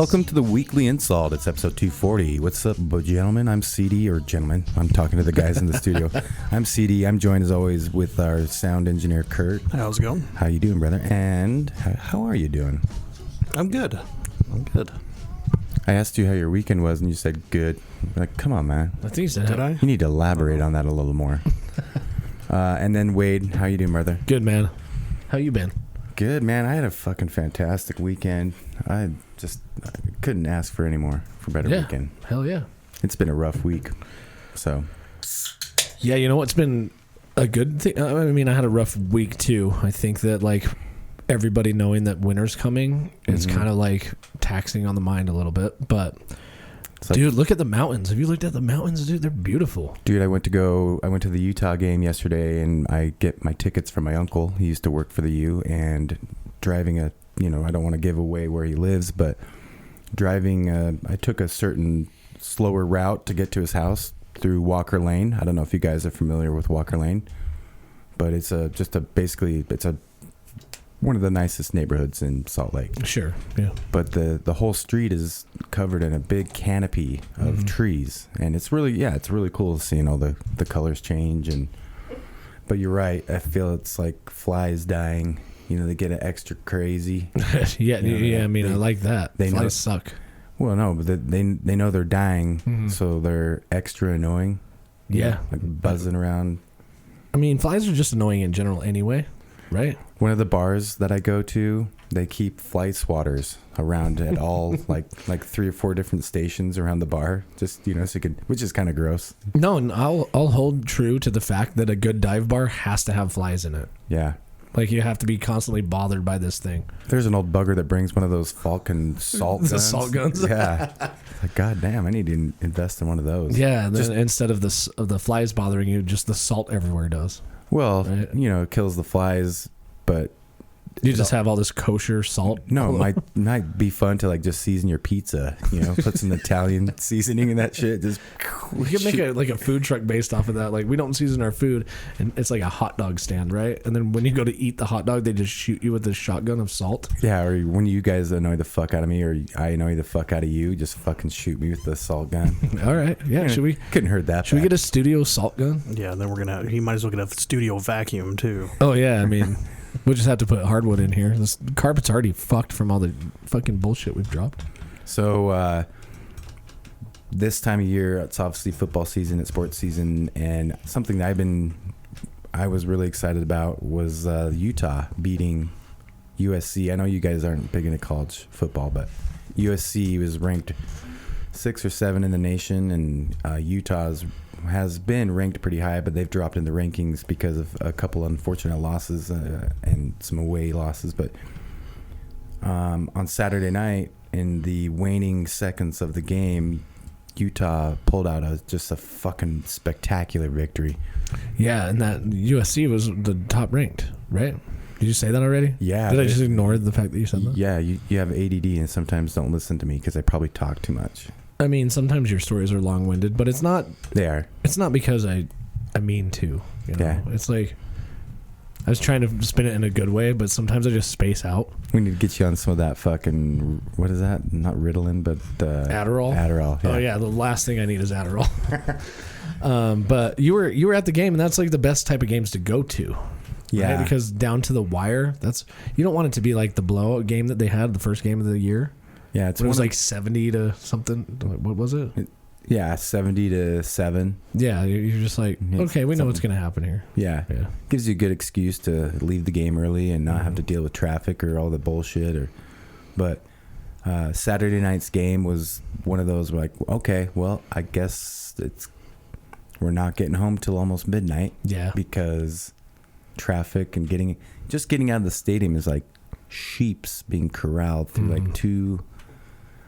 Welcome to the weekly InSalt. It's episode 240. What's up, gentlemen? I'm CD, or gentlemen. I'm talking to the guys in the studio. I'm CD. I'm joined, as always, with our sound engineer, Kurt. How's it going? How you doing, brother? And how are you doing? I'm good. I asked you how your weekend was, and you said good. Like, come on, man. I think you said, Did I? You need to elaborate on that a little more. And then, Wade, how you doing, brother? Good, man. How you been? Good, man. I had a fucking fantastic weekend. I couldn't ask for any more for a better weekend. Hell yeah. It's been a rough week. So, Yeah, you know what's been a good thing? I mean, I had a rough week too. I think that like everybody knowing that winter's coming is kind of like taxing on the mind a little bit. But dude, look at the mountains. Have you looked at the mountains, dude? They're beautiful. Dude, I went to the Utah game yesterday, and I get my tickets from my uncle. He used to work for the U, and driving I don't want to give away where he lives, but I took a certain slower route to get to his house through Walker Lane. I don't know if you guys are familiar with Walker Lane, but it's one of the nicest neighborhoods in Salt Lake. Sure, yeah. But the whole street is covered in a big canopy of trees, and it's really cool seeing all the colors change. But you're right, I feel it's like flies dying. They get extra crazy. Yeah. I mean, I like that. Flies suck. Well, no, but they know they're dying, so they're extra annoying. Yeah, like buzzing around. I mean, flies are just annoying in general anyway, right? One of the bars that I go to, they keep fly swatters around at all, like 3 or 4 different stations around the bar, just so you could, which is kind of gross. No, and I'll hold true to the fact that a good dive bar has to have flies in it. Yeah. Like, you have to be constantly bothered by this thing. There's an old bugger that brings one of those Falcon salt guns. The salt guns? Yeah. Like, God damn, I need to invest in one of those. Yeah, then instead of the flies bothering you, just the salt everywhere does. Well, right? It kills the flies, but... You just have all this kosher salt? No, it might be fun to just season your pizza, put some Italian seasoning in that shit. Just we could make a food truck based off of that. Like, we don't season our food, and it's like a hot dog stand, right? And then when you go to eat the hot dog, they just shoot you with this shotgun of salt. Yeah, or when you guys annoy the fuck out of me, or I annoy the fuck out of you, just fucking shoot me with the salt gun. All right, yeah. Couldn't hurt that. Should we get a studio salt gun? Yeah, then he might as well get a studio vacuum too. Oh yeah, I mean. We'll just have to put hardwood in here. This carpet's already fucked from all the fucking bullshit we've dropped. So, this time of year, it's obviously football season, it's sports season, and something that I was really excited about was Utah beating USC. I know you guys aren't big into college football, but USC was ranked 6 or 7 in the nation, and Utah has been ranked pretty high, but they've dropped in the rankings because of a couple unfortunate losses and some away losses. But on Saturday night, in the waning seconds of the game, Utah pulled out just a fucking spectacular victory. Yeah, and that USC was the top ranked, right? Did you say that already? Yeah. Did I just ignore the fact that you said that? Yeah, you have ADD and sometimes don't listen to me because I probably talk too much. I mean, sometimes your stories are long-winded, but it's not... They are. It's not because I mean to. Yeah. It's like... I was trying to spin it in a good way, but sometimes I just space out. We need to get you on some of that fucking... What is that? Not Ritalin, but... Adderall? Adderall, yeah. Oh, yeah. The last thing I need is Adderall. But you were at the game, and that's like the best type of games to go to. Yeah. Right? Because down to the wire, you don't want it to be like the blowout game that they had, the first game of the year. Yeah, it was like 70 to something. What was it? Yeah, 70-7. Yeah, you're just like, okay, we know what's going to happen here. Yeah. Gives you a good excuse to leave the game early and not have to deal with traffic or all the bullshit. But Saturday night's game was one of those where, like, okay, well, I guess we're not getting home till almost midnight. Yeah. Because traffic and getting out of the stadium is like sheeps being corralled through like 2...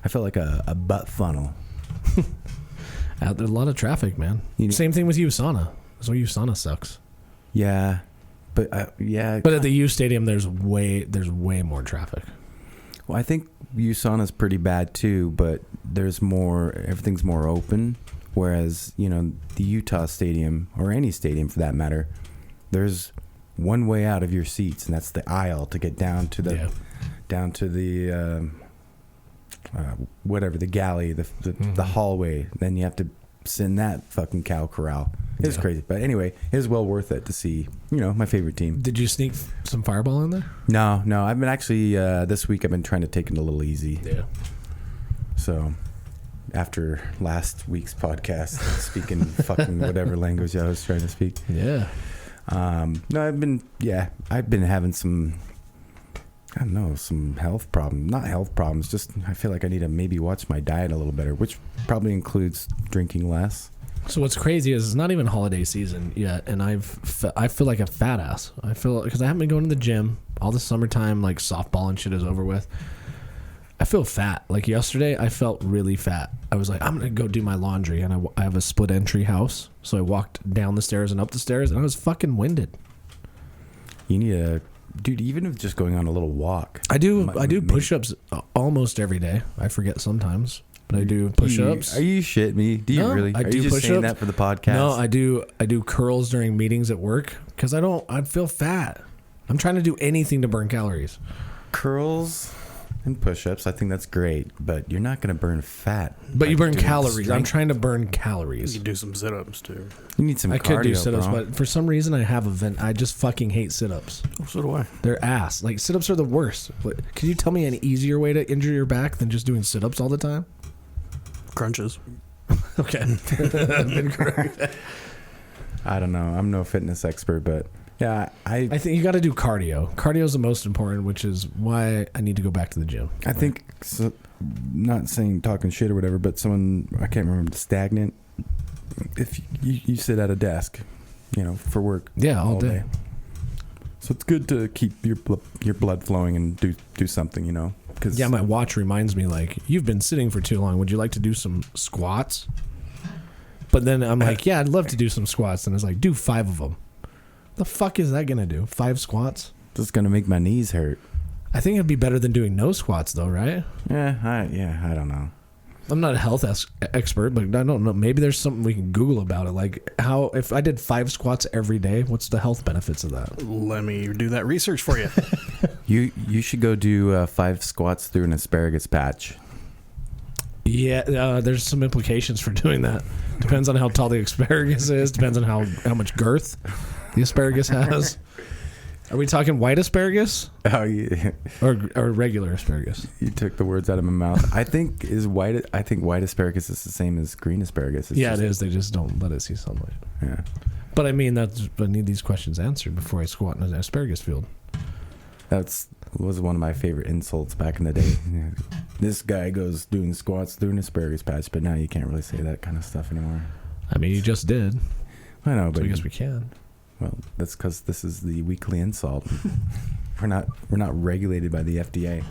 I felt like a butt funnel. There's a lot of traffic, man. Same thing with USANA. That's why USANA sucks. Yeah, but But at the U Stadium, there's way more traffic. Well, I think USANA's pretty bad too, but everything's more open. Whereas the Utah Stadium, or any stadium for that matter, there's one way out of your seats, and that's the aisle to get down to the whatever, the galley, the hallway. Then you have to send that fucking cow corral. It's crazy. But anyway, it was well worth it to see, my favorite team. Did you sneak some Fireball in there? No. I've been actually, this week I've been trying to take it a little easy. Yeah. So after last week's podcast, speaking fucking whatever language I was trying to speak. Yeah. No, I've been having some, I don't know, some health problems. Not health problems, just I feel like I need to maybe watch my diet a little better, which probably includes drinking less. So what's crazy is it's not even holiday season yet, and I feel like a fat ass. I feel, because I haven't been going to the gym. All the summertime, like softball and shit is over with. I feel fat. Like yesterday, I felt really fat. I was like, I'm going to go do my laundry, and I have a split entry house. So I walked down the stairs and up the stairs, and I was fucking winded. You need dude, even if just going on a little walk. I do push-ups almost every day. I forget sometimes. But I do push-ups. Are you shitting me? Do you really? I do you just push-ups. saying that for the podcast? No, I do curls during meetings at work because I feel fat. I'm trying to do anything to burn calories. Curls and push-ups, I think that's great, but you're not going to burn fat. But you burn calories. I'm trying to burn calories. You can do some sit-ups too. You need some I cardio, could do sit-ups, bro. but for some reason I just fucking hate sit-ups. Oh, so do I. They're ass. Like sit-ups are the worst. Can you tell me an easier way to injure your back than just doing sit-ups all the time? Crunches. Okay. Been correct. I don't know. I'm no fitness expert, but yeah, I think you got to do cardio. Cardio is the most important, which is why I need to go back to the gym. I think, so, not saying talking shit or whatever, but someone, I can't remember, stagnant. If you sit at a desk, for work, all day. So it's good to keep your blood flowing and do something, Cause my watch reminds me, like, you've been sitting for too long. Would you like to do some squats? But then I'm like, yeah, I'd love to do some squats. And it's like, do 5 of them. The fuck is that gonna do? 5 squats? This is gonna make my knees hurt. I think it'd be better than doing no squats, though, right? I don't know. I'm not a health expert, but I don't know. Maybe there's something we can Google about it. Like, how if I did 5 squats every day, what's the health benefits of that? Let me do that research for you. You should go do 5 squats through an asparagus patch. Yeah, there's some implications for doing that. Depends on how tall the asparagus is. Depends on how much girth the asparagus has. Are we talking white asparagus? Oh, yeah. Or regular asparagus? You took the words out of my mouth. I think white asparagus is the same as green asparagus. It is. They just don't let it see sunlight. Yeah. But I mean, I need these questions answered before I squat in an asparagus field. Was one of my favorite insults back in the day. This guy goes doing squats through an asparagus patch, but now you can't really say that kind of stuff anymore. I mean, you just did. I know, but so I guess we can. Well, that's because this is the weekly InSalt. We're not regulated by the FDA.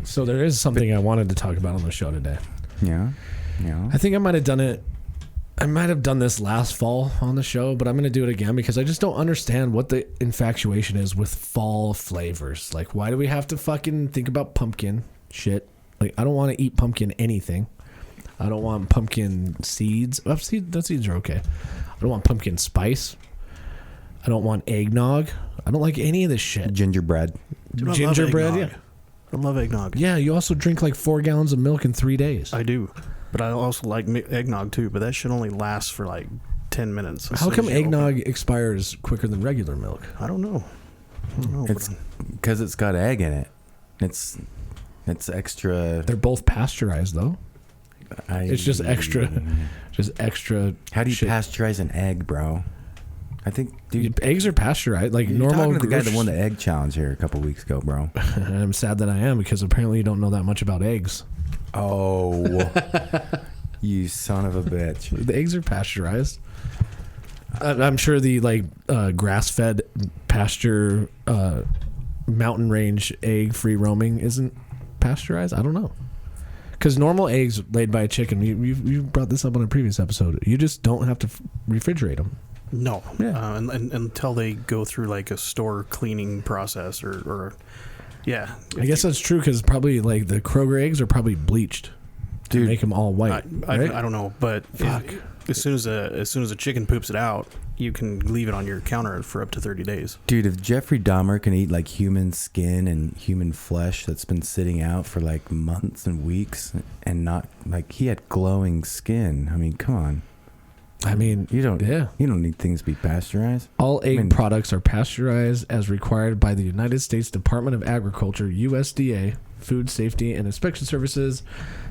So there is something I wanted to talk about on the show today. Yeah. I think I might have done it. I might have done this last fall on the show, but I'm going to do it again because I just don't understand what the infatuation is with fall flavors. Like, why do we have to fucking think about pumpkin shit? Like, I don't want to eat pumpkin anything. I don't want pumpkin seeds. Those seeds are okay. I don't want pumpkin spice. I don't want eggnog. I don't like any of this shit. Gingerbread. Gingerbread, yeah. I love eggnog. Yeah, you also drink like 4 gallons of milk in 3 days. I do. But I also like eggnog too, but that should only last for like 10 minutes. How come eggnog expires quicker than regular milk? I don't know. It's because it's got egg in it. It's extra. They're both pasteurized though. It's just extra. How do you shit. pasteurize an egg, bro? I think, dude, eggs are pasteurized. Like you're normal. Talking to the guy that won the egg challenge here a couple weeks ago, bro. I'm sad that I am because apparently you don't know that much about eggs. Oh, you son of a bitch! The eggs are pasteurized. I'm sure the grass-fed pasture mountain range egg free roaming isn't pasteurized. I don't know. Because normal eggs laid by a chicken, you brought this up on a previous episode. You just don't have to refrigerate them. No, yeah. Until they go through like a store cleaning process or yeah. I guess that's true because probably like the Kroger eggs are probably bleached to make them all white. I don't know, but as soon as a chicken poops it out, you can leave it on your counter for up to 30 days. Dude, if Jeffrey Dahmer can eat like human skin and human flesh that's been sitting out for like months and weeks and not like he had glowing skin. I mean, come on. I mean, You don't need things to be pasteurized. all egg products are pasteurized as required by the United States Department of Agriculture, USDA, Food Safety and Inspection Services.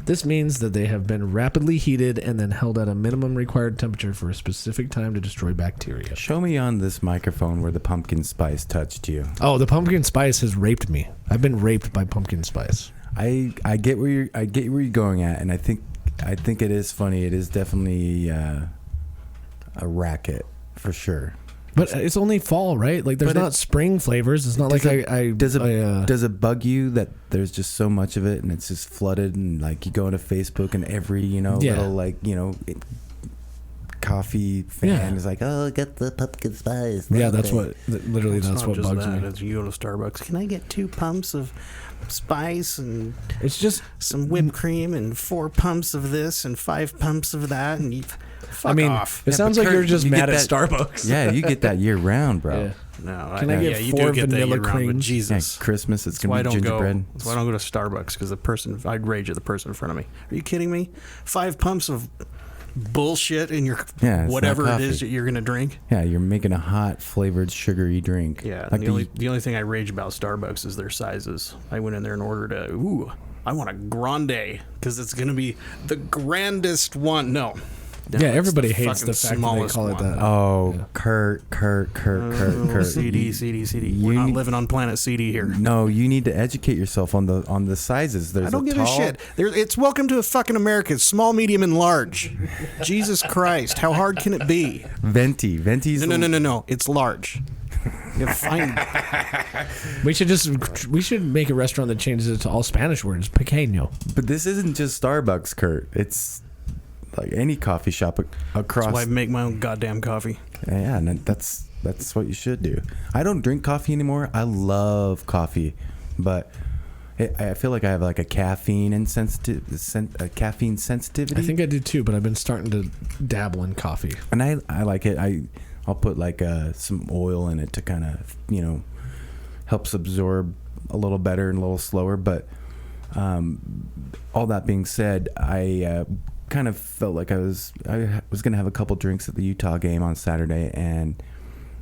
This means that they have been rapidly heated and then held at a minimum required temperature for a specific time to destroy bacteria. Show me on this microphone where the pumpkin spice touched you. Oh, the pumpkin spice has raped me. I've been raped by pumpkin spice. I get where you're going at, and I think it is funny. It is definitely a racket for sure. But it's only fall, right? Like, there's not spring flavors. It's not like does it bug you that there's just so much of it and it's just flooded and like you go into Facebook and every little like coffee fan is like, oh, get the pumpkin spice. Yeah, that's what literally It's that's not what just bugs that. me. It's you go to Starbucks. Can I get 2 pumps of spice and It's just some whipped cream and 4 pumps of this and 5 pumps of that? And you fuck off. It sounds like Kurt, you're just you mad get at Starbucks. Yeah, you get that year round, bro. Yeah. No, Can I get you 4 do get that vanilla year-round, but creams? Yeah, Jesus. Christmas, it's That's why I gonna be don't gingerbread. That's why I don't go to Starbucks, because I'd rage at the person in front of me. Are you kidding me? 5 pumps of bullshit in your Yeah, it's whatever not it is coffee. that you're gonna drink. Yeah, you're making a hot flavored sugary drink. Yeah, like the only thing I rage about Starbucks is their sizes. I went in there and ordered I want a grande because it's gonna be the grandest one. No, Yeah, it's everybody the hates the fucking fact that they smallest call it one. that. Oh, Yeah. Kurt. CD. You We're not need- living on planet CD here. No, you need to educate yourself on the sizes. There's I don't give a tall, shit. It's welcome to fucking America. It's small, medium, and large. Jesus Christ, how hard can it be? Venti's. No. It's large. You find We should make a restaurant that changes it to all Spanish words. Pequeño. But this isn't just Starbucks, Kurt. It's like any coffee shop across. That's why I make my own goddamn coffee. Yeah, and that's what you should do. I don't drink coffee anymore. I love coffee, but I feel like I have like a caffeine sensitivity. I think I do too, but I've been starting to dabble in coffee. And I like it. I'll put like some oil in it to kind of helps absorb a little better and a little slower. But all that being said, I kind of felt like I was gonna have a couple drinks at the Utah game on Saturday, and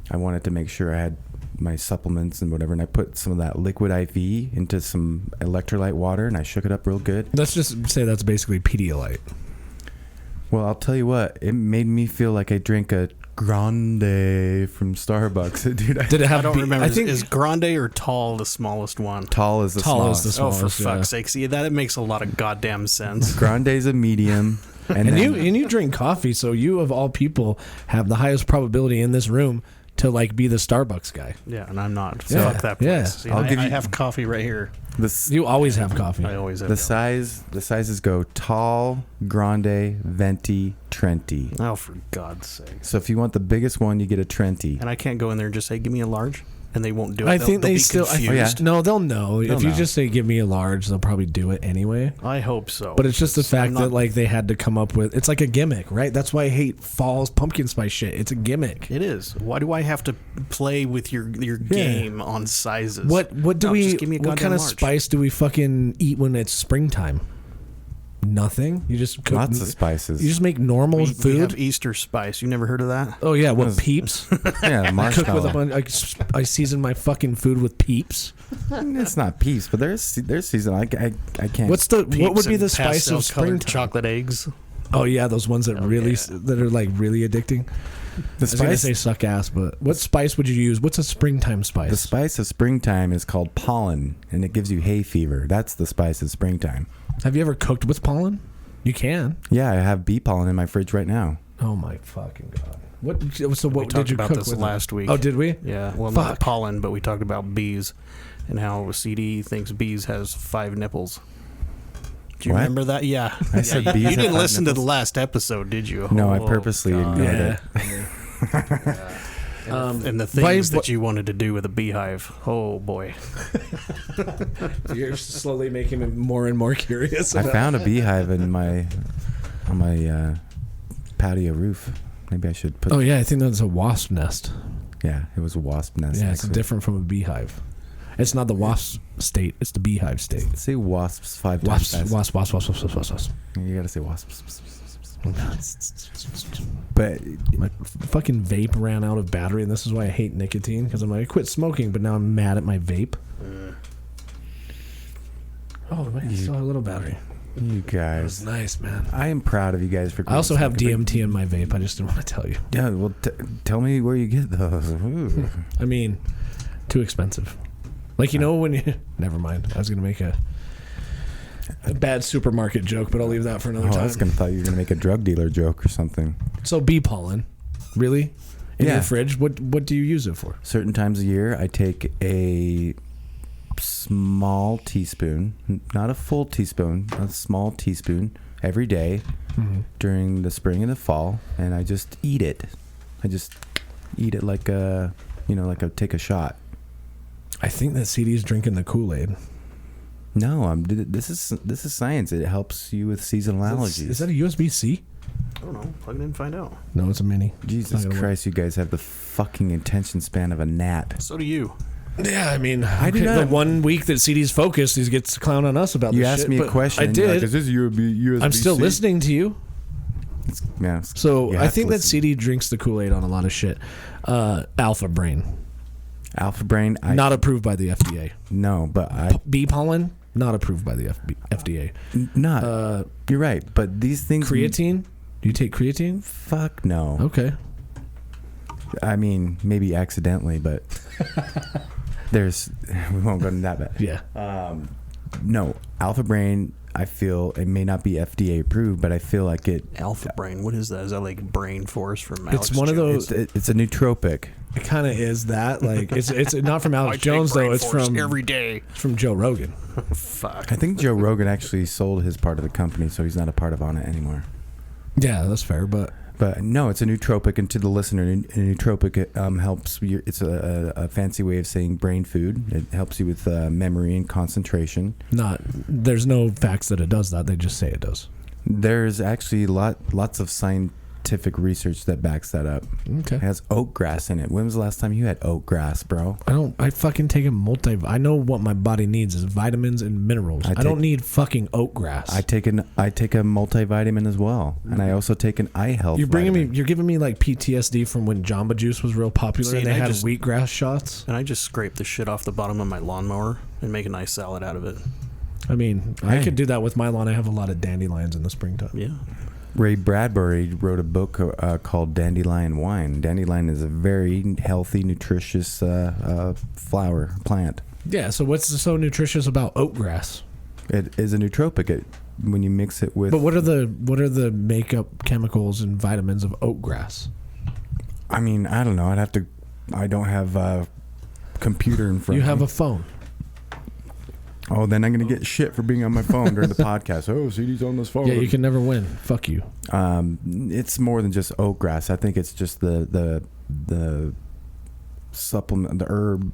I wanted to make sure I had my supplements and whatever, and I put some of that liquid IV into some electrolyte water and I shook it up real good. Let's just say that's basically Pedialyte. Well, I'll tell you what, it made me feel like I drank a grande from Starbucks. Dude, Did it have I don't remember. I think Is grande or tall the smallest one? tall is the smallest. Oh, for smallest, yeah. fuck's sake! See, that it makes a lot of goddamn sense. Grande's a medium. And then, you drink coffee, so you of all people have the highest probability in this room to like be the Starbucks guy. Yeah, and I'm not. Yeah, Fuck that place. yeah. See, I'll give I you- have coffee right here. You always have coffee. I always have the coffee. sizes go tall, grande, venti, trenti. Oh, for God's sake! So if you want the biggest one, you get a trenti. And I can't go in there and just say, "Give me a large," and they won't do it. I think They'll they be still. confused. No, they'll know. They'll If you know. just say "give me a large," they'll probably do it anyway. I hope so. But it's just the fact I'm that not- like they had to come up with. It's like a gimmick, right? That's why I hate fall's pumpkin spice shit. It's a gimmick. It is. Why do I have to play with your game on sizes? What do No, we? just give me a What goddamn kind of large. spice do we fucking eat when it's springtime? Nothing. You just cook, Lots of spices. You just make normal We food. have Easter spice. You never heard of that? Oh yeah, what Those- Peeps? Yeah, Cook with a marshmallow. bunch. I season my fucking food with Peeps. It's not peace, but there's season. I can't. What would Peeps be and the spice of pastel-colored springtime? chocolate eggs. Oh yeah, those ones that really yeah. that are like really addicting. the I was gonna spice? say suck ass, but what spice would you use? What's a springtime spice? The spice of springtime is called pollen, and it gives you hay fever. That's the spice of springtime. Have you ever cooked with pollen? You can. Yeah, I have bee pollen in my fridge right now. Oh my fucking god! What? So We what talked did you about cook this with last week. Oh, did we? Yeah, well, Fuck. not pollen, but we talked about bees and how CD thinks bees has 5 nipples. Do you What? remember that? Yeah. I said Yeah, bees you have didn't 5 listen to the nipples? last episode, did you? No, I Oh, purposely God. ignored Yeah. it. And the things that you wanted to do with a beehive. Oh, boy. You're slowly making me more and more curious. I found a beehive on my patio roof. Maybe I should put. Oh yeah, I think that's a wasp nest. Yeah, it was a wasp nest. Yeah, it's different from a beehive. It's not the wasp state; it's the beehive state. Say wasps 5 Wasps, times. wasp, wasp, wasp, wasp, wasp, wasp, wasp. You gotta say wasps. But My fucking vape ran out of battery, and this is why I hate nicotine, because I'm like, I quit smoking, but now I'm mad at my vape. Oh, man, I still have a little battery. you That was guys, nice, man. I am proud of you guys for. I also have smoking. DMT in my vape. I just didn't want to tell you. Yeah, well, tell me where you get those. Ooh. I mean, too expensive. Like, you know, when you... Never mind. I was going to make a bad supermarket joke, but I'll leave that for another Oh, time. I was gonna thought you were gonna make a drug dealer joke or something. So bee pollen, really? In Yeah. your fridge? What do you use it for? Certain times a year, I take a small teaspoon, not a full teaspoon, a small teaspoon every day during the spring and the fall, and I just eat it. I just eat it like a, take a shot. I think that CD's drinking the Kool-Aid. No, this is science. It helps you with seasonal allergies. Is that a USB-C? I don't know. Plug it in and find out. No, it's a mini. Jesus Christ, you guys have the fucking attention span of a gnat. So do you. Yeah, I mean, I do okay, not- the 1 week that CD's focused, he gets to clown on us about You this asked shit, me a but question. I and you're did. Like, is this USB-C? I'm still listening to you. Yeah. So you I have think to that listen. CD drinks the Kool-Aid on a lot of shit. Alpha Brain, Alpha Brain. not approved by the FDA. No, but I Bee pollen, not approved by the FDA. not. You're right, but these things. Creatine? Do you take creatine? Fuck no. Okay. I mean, maybe accidentally, but we won't go into that bit. Yeah. No, Alpha Brain. I feel it may not be FDA approved, but I feel like it. Alpha Brain. What is that? Is that like Brain Force from It's Alex one of Jones? those. It's a nootropic. It kind of is that. Like it's not from I Alex take Jones Brain though. It's Force from every day. It's from Joe Rogan. Fuck. I think Joe Rogan actually sold his part of the company, so he's not a part of On It anymore. Yeah, that's fair. But No, it's a nootropic, and to the listener, a nootropic helps. It's a fancy way of saying brain food. It helps you with memory and concentration. there's no facts that it does that. They just say it does. There's actually lots of scientific research that backs that up. Okay. It has oat grass in it. When was the last time you had oat grass, bro? I fucking take a I know what my body needs is vitamins and minerals. I don't need fucking oat grass. I take a multivitamin as well, and I also take an eye health. You're vitamin. you're giving me like PTSD from when Jamba Juice was real popular See, and they and I had just- wheatgrass shots. And I just scrape the shit off the bottom of my lawnmower and make a nice salad out of it. I mean, I Hey. could do that with my lawn. I have a lot of dandelions in the springtime. Yeah. Ray Bradbury wrote a book called Dandelion Wine. Dandelion is a very healthy, nutritious flower plant. Yeah, so what's so nutritious about oat grass? It is a nootropic. When you mix it with, But what are the makeup chemicals and vitamins of oat grass? I mean, I don't know. I don't have a computer in front. You of have me. a phone. Oh, then I'm gonna get shit for being on my phone during the podcast. Oh, CD's on this phone. Yeah, you can never win. Fuck you. It's more than just oat grass. I think it's just the supplement, the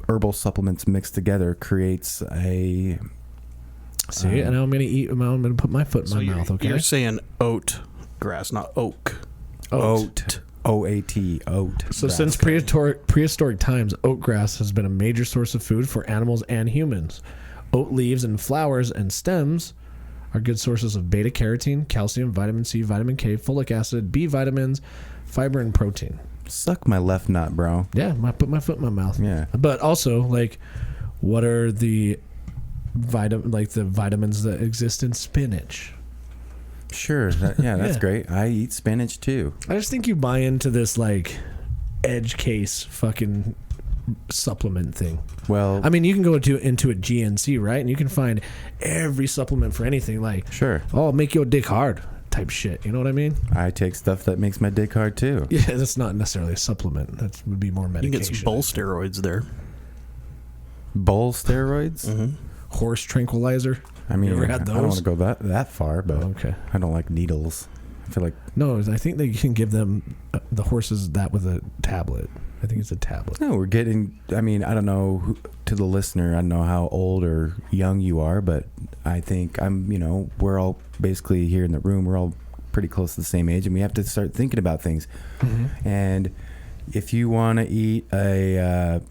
herbal supplements mixed together creates a. See, and I'm gonna put my foot in my mouth. Okay. You're saying oat grass, not oak. Oat. OAT. Oat. So grass. since prehistoric times, oat grass has been a major source of food for animals and humans. Oat leaves and flowers and stems are good sources of beta carotene, calcium, vitamin C, vitamin K, folic acid, B vitamins, fiber, and protein. Suck my left nut, bro. Yeah, I put my foot in my mouth. Yeah. But also, like, what are the vitamins that exist in spinach? Sure. That's Yeah. great. I eat spinach too. I just think you buy into this like edge case fucking supplement thing. Well, I mean, you can go into a GNC, right? And you can find every supplement for anything, like, sure. oh, make your dick hard type shit. You know what I mean? I take stuff that makes my dick hard too. Yeah, that's not necessarily a supplement. That would be more You medication. can get some bull steroids there. Bull steroids. Mm-hmm. Horse tranquilizer. I mean, You ever had I don't those? want to go that far, but Oh, okay. I don't like needles. I feel like No, I think they can give them the horses that with a tablet. I think it's a tablet. no. We're getting. I mean, I don't know to the listener. I don't know how old or young you are, but I think I'm. We're all basically here in the room. We're all pretty close to the same age, and we have to start thinking about things. Mm-hmm. And if you want to eat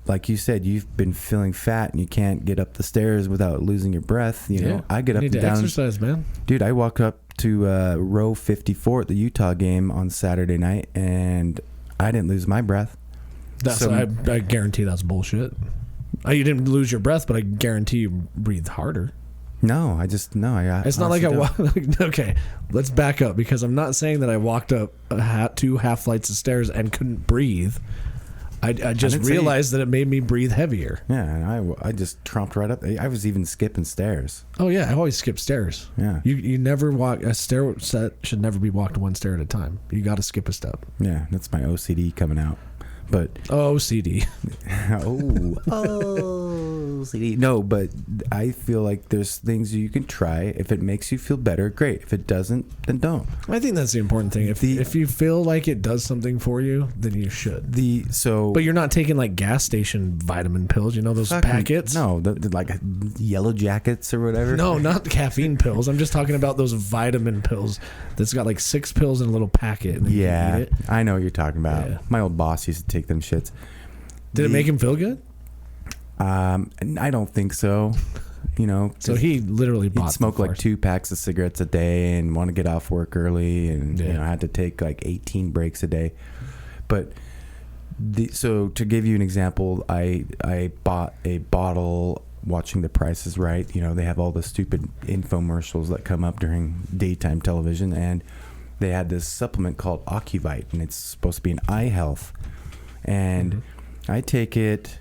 like you said, you've been feeling fat and you can't get up the stairs without losing your breath. You know, I get up need and to down. exercise, man. Dude, I walked up to row 54 at the Utah game on Saturday night, and I didn't lose my breath. I guarantee that's bullshit. You didn't lose your breath, but I guarantee you breathed harder. No, it's not like okay, let's back up, because I'm not saying that I walked up 2 half flights of stairs and couldn't breathe. I just realized that it made me breathe heavier. Yeah, and I just tromped right up. I was even skipping stairs. Oh yeah, I always skip stairs. Yeah. You never walk, a stair set should never be walked one stair at a time. You got to skip a step. Yeah, that's my OCD coming out. But OCD. OCD. No, but I feel like there's things you can try. If it makes you feel better, great. If it doesn't, then don't. I think that's the important thing. If you feel like it does something for you, then you should. But you're not taking like gas station vitamin pills, you know, those packets? No, the like yellow jackets or whatever. No, not the caffeine pills. I'm just talking about those vitamin pills that's got like 6 pills in a little packet. And then you eat it. I know what you're talking about. Yeah. My old boss used to take them shits. Did it make him feel good? I don't think so. You know, so he literally he'd smoke like 2 packs of cigarettes a day and want to get off work early, and you know, I had to take like 18 breaks a day. But so to give you an example, I bought a bottle watching The Price is Right. You know, they have all the stupid infomercials that come up during daytime television, and they had this supplement called Ocuvite, and it's supposed to be an eye health. And I take it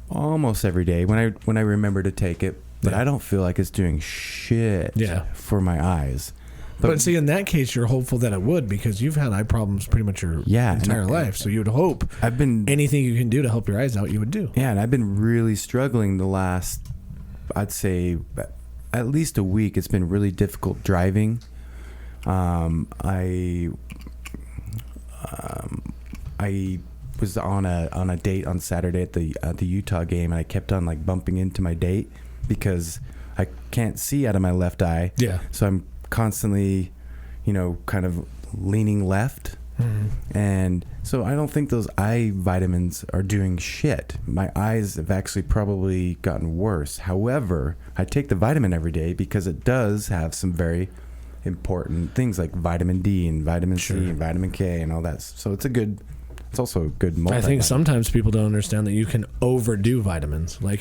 almost every day when I remember to take it, but I don't feel like it's doing shit for my eyes. But see, in that case, you're hopeful that it would, because you've had eye problems pretty much your entire life. So you would hope anything you can do to help your eyes out, you would do. Yeah, and I've been really struggling the last, I'd say, at least a week. It's been really difficult driving. I was on a date on Saturday at the Utah game, and I kept on like bumping into my date because I can't see out of my left eye. Yeah. So I'm constantly, you know, kind of leaning left. And so I don't think those eye vitamins are doing shit. My eyes have actually probably gotten worse. However, I take the vitamin every day because it does have some very important things like vitamin D and vitamin C and vitamin K and all that. So it's also a good multivitamin. I think sometimes people don't understand that you can overdo vitamins. Like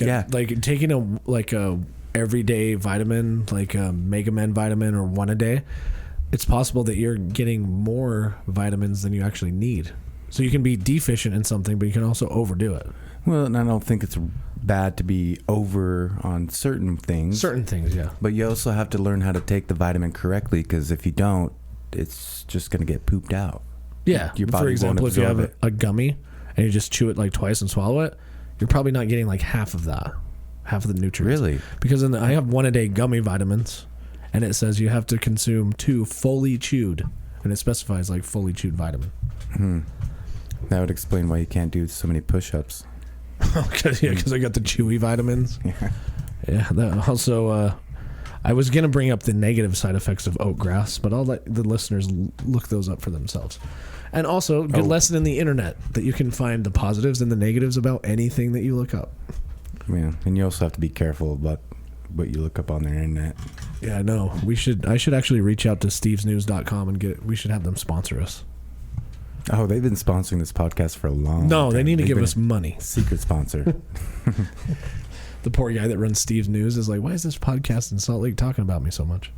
taking a everyday vitamin, like a Mega Men vitamin or one a day, it's possible that you're getting more vitamins than you actually need. So you can be deficient in something, but you can also overdo it. Well, and I don't think it's bad to be over on certain things. Certain things, yeah. But you also have to learn how to take the vitamin correctly, because if you don't, it's just going to get pooped out. Yeah. Your body For example, won't if you have absorb a gummy and you just chew it like twice and swallow it, you're probably not getting like half of that, half of the nutrients. Really? Because I have one a day gummy vitamins, and it says you have to consume 2 fully chewed, and it specifies like fully chewed vitamin. That would explain why you can't do so many push-ups. Because I got the chewy vitamins. Yeah. That also, I was gonna bring up the negative side effects of oat grass, but I'll let the listeners look those up for themselves. And also, good lesson in the internet that you can find the positives and the negatives about anything that you look up. Yeah, and you also have to be careful about what you look up on the internet. Yeah, no. I should actually reach out to stevesnews.com and we should have them sponsor us. Oh, they've been sponsoring this podcast for a long time. No, they need to give us money. Secret sponsor. The poor guy that runs Steve's News is like, why is this podcast in Salt Lake talking about me so much?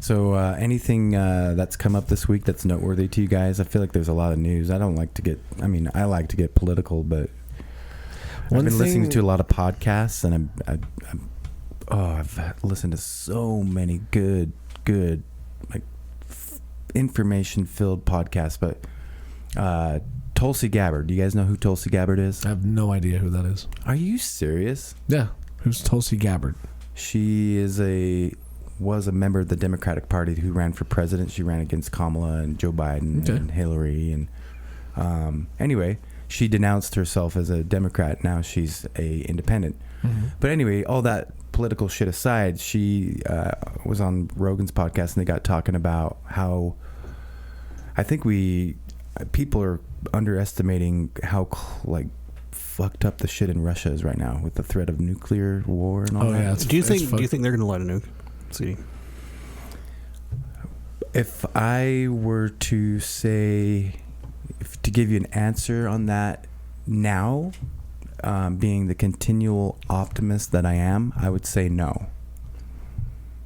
So anything that's come up this week that's noteworthy to you guys? I feel like there's a lot of news. I like to get political, but I've been listening to a lot of podcasts, and I've listened to so many good like information-filled podcasts. But Tulsi Gabbard, do you guys know who Tulsi Gabbard is? I have no idea who that is. Are you serious? Yeah. Who's Tulsi Gabbard? She was a member of the Democratic Party who ran for president. She ran against Kamala and Joe Biden and Hillary. And anyway, she denounced herself as a Democrat. Now she's a independent. But anyway, all that political shit aside, she was on Rogan's podcast and they got talking about how I think people are underestimating how like fucked up the shit in Russia is right now with the threat of nuclear war and all that. Yeah, Do you think they're going to let a nuke? See, if I were to say, to give you an answer on that now, being the continual optimist that I am, I would say no.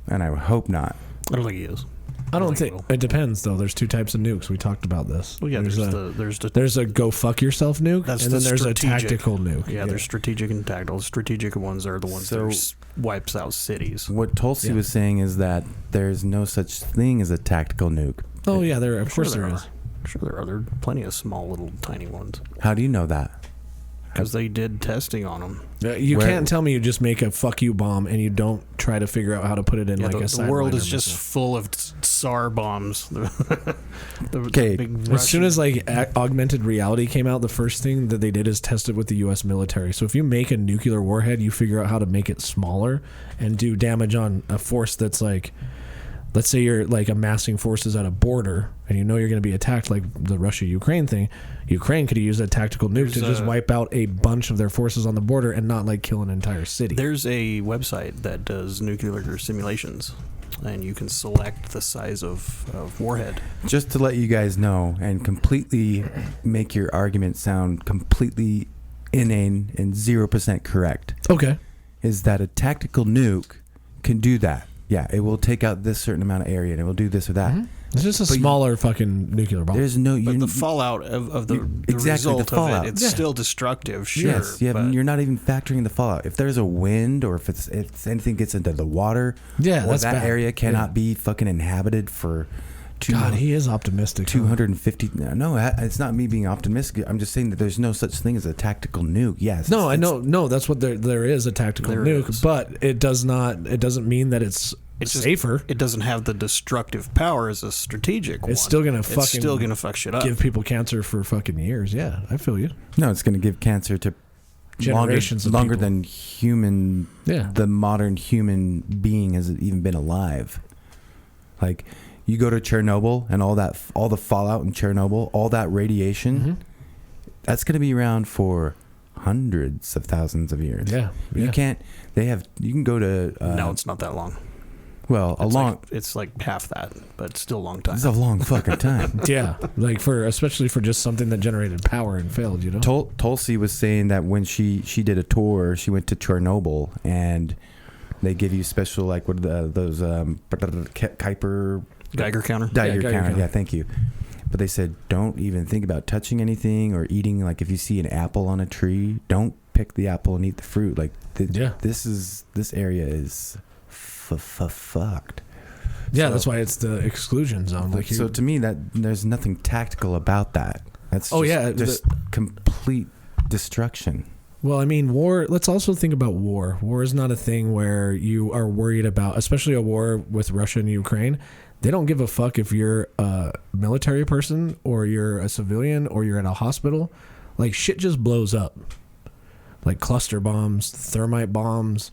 And I would hope not. I don't think he is. I don't think it depends though. There's two types of nukes. We talked about this. Well, yeah, there's a go fuck yourself nuke, and then there's a tactical nuke. Yeah, there's strategic and tactical. Strategic ones are the ones that wipes out cities. What Tulsi was saying is that there's no such thing as a tactical nuke. Oh yeah, of course there is. I'm sure there are. There are plenty of small, little, tiny ones. How do you know that? Because they did testing on them. You can't tell me you just make a fuck you bomb and you don't try to figure out how to put it in like a the world is just full of Tsar bombs. Okay. As soon as like augmented reality came out, the first thing that they did is test it with the U.S. military. So if you make a nuclear warhead, you figure out how to make it smaller and do damage on a force that's like, let's say you're like amassing forces at a border and you know you're going to be attacked, like the Russia-Ukraine thing. Ukraine could use a tactical nuke to just wipe out a bunch of their forces on the border and not like kill an entire city. There's a website that does nuclear simulations, and you can select the size of warhead. Just to let you guys know and completely make your argument sound completely inane and 0% correct. Okay. Is that a tactical nuke can do that. Yeah, it will take out this certain amount of area and it will do this or that. Mm-hmm. It's just a smaller fucking nuclear bomb. There's no... But the fallout of the result of it, it's still destructive, sure. Yes, you're not even factoring the fallout. If there's a wind or if anything gets into the water, that's that bad. area cannot be fucking inhabited for... God, he is optimistic. 250... No, it's not me being optimistic. I'm just saying that there's no such thing as a tactical nuke. Yes. No, I know. No, that's what there is, a tactical nuke. But it doesn't mean that it's safer. It doesn't have the destructive power as a strategic one. It's still gonna fuck shit up. Give people cancer for fucking years. Yeah, I feel you. No, it's gonna give cancer to generations longer of than human. Yeah. The modern human being has even been alive. Like, you go to Chernobyl and all the fallout in Chernobyl, all that radiation, that's gonna be around for hundreds of thousands of years. Yeah. You can't. You can go to. No, it's not that long. Well, it's like half that, but still a long time. It's a long fucking time. Yeah, like especially for just something that generated power and failed, you know. Tulsi was saying that when she did a tour, she went to Chernobyl and they give you special, like, what are those Kuiper Geiger counter. Geiger counter. Yeah, thank you. But they said don't even think about touching anything or eating. Like, if you see an apple on a tree, don't pick the apple and eat the fruit. Like, this area is fucked. Yeah, so, that's why it's the exclusion zone. Like, so to me, that there's nothing tactical about that. That's just complete destruction. Well, I mean, war. Let's also think about war. War is not a thing where you are worried about, especially a war with Russia and Ukraine. They don't give a fuck if you're a military person or you're a civilian or you're at a hospital. Like, shit just blows up. Like cluster bombs, thermite bombs,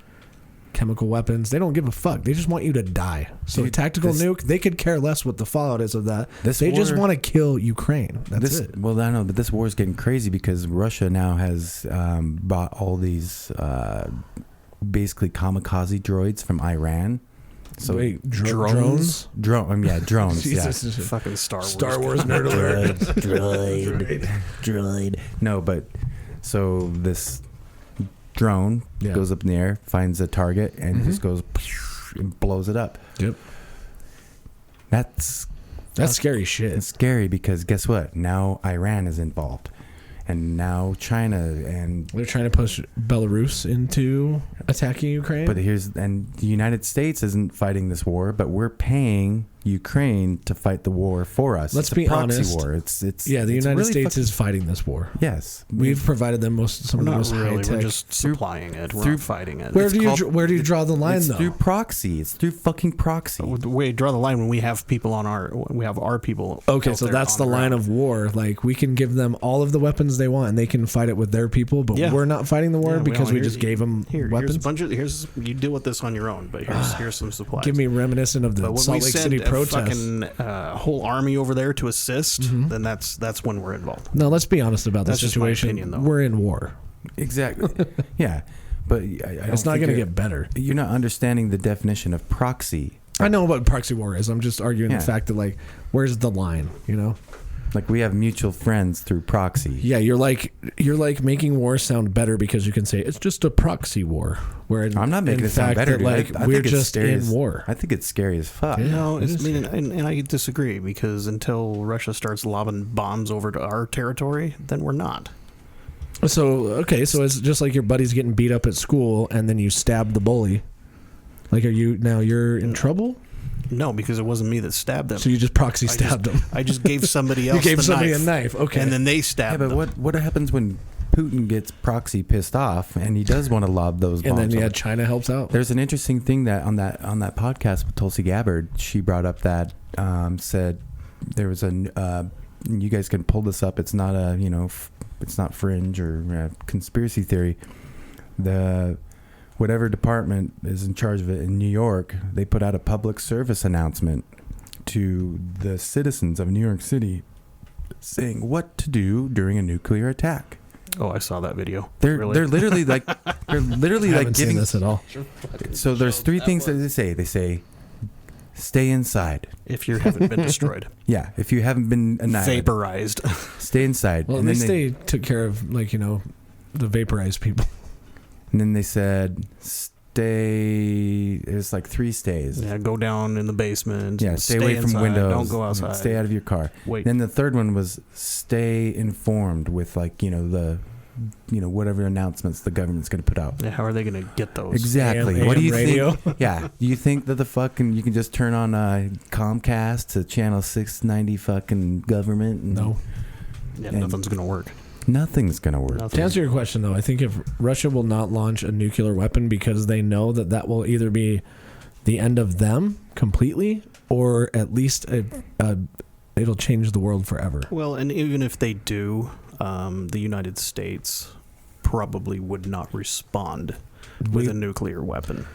chemical weapons. They don't give a fuck. They just want you to die. So tactical nuke, they could care less what the fallout is of that. They just want to kill Ukraine. That's it. Well, I know, but this war is getting crazy because Russia now has bought all these basically kamikaze droids from Iran. So drones? Drones. Jesus, yeah. Fucking Star Wars nerd alert. Droid. No, but so this drone goes up in the air, finds a target, and just goes and blows it up. Yep. That's scary shit. It's scary because guess what? Now Iran is involved, and now China, and they're trying to push Belarus into attacking Ukraine. But the United States isn't fighting this war, but we're paying Ukraine to fight the war for us. Let's it's be a proxy honest. war. It's the it's United really States fucking- is fighting this war. Yes. We've provided them some of the Not most really. high-tech. We're just supplying it. We're through- not fighting it. Where it's do you called- where do you draw the line It's though? through proxy. It's through fucking proxy. The way you draw the line when we have people we have our people. Okay, out so there that's the on line ground. of war. Like we can give them all of the weapons they want, and they can fight it with their people. But Yeah. we're not fighting the war Yeah, because we here- just gave them Here's weapons. a bunch of you deal with this on your own. But here's some supplies. Give me reminiscent of the But when Salt we Lake send City a protests. fucking whole army over there to assist, Mm-hmm. then that's when we're involved. No, let's be honest about the That's just my situation. opinion, though. We're in war. Exactly. Yeah. But I don't It's not think going to you're- get better. You're not understanding the definition of proxy. I know what proxy war is. I'm just arguing Yeah. the fact that like, where's the line? You know? Like we have mutual friends through proxy. Yeah, you're like making war sound better because you can say it's just a proxy war. Where I'm not making in it sound fact better. that, Dude. like I we're think it's just scary in as- war. I think it's scary as fuck. Yeah. No, it is and I disagree because until Russia starts lobbing bombs over to our territory, then we're not. So okay, so it's just like your buddy's getting beat up at school, and then you stab the bully. Like, you're in trouble? No, because it wasn't me that stabbed them. So you just proxy I stabbed just, him. I just gave somebody You else. gave the somebody knife, a knife. Okay, and then they Yeah, stabbed but them. what happens when Putin gets proxy pissed off and he does want to lob those bombs? and then over? China helps out. There's an interesting thing that on that podcast with Tulsi Gabbard, she brought up that said there was you guys can pull this up. It's not it's not fringe or conspiracy theory. Whatever department is in charge of it in New York, they put out a public service announcement to the citizens of New York City saying what to do during a nuclear attack. Oh, I saw that video. They're Really? they're literally like I haven't seen giving this at all. so there's three things that they say. They say, stay inside. If you haven't been destroyed, Yeah, if you haven't been annihilated, vaporized. stay inside. Well, at and least they took care of the vaporized people. and then they said, stay. It's like 3 stays. Yeah, go down in the basement. Yeah, stay away from inside, windows. Don't go outside. Stay out of your car. Wait. Then the third one was stay informed with whatever announcements the government's going to put out. Yeah, how are they going to get those? Exactly. AM What do you radio. think? Yeah. Do you think that you can just turn on Comcast to channel 690 fucking government? And No. Yeah, And- nothing's going to work. Nothing's going to work. Nothing. To answer your question, though, I think if Russia will not launch a nuclear weapon because they know that will either be the end of them completely, or at least it'll change the world forever. Well, and even if they do, the United States probably would not respond with a nuclear weapon.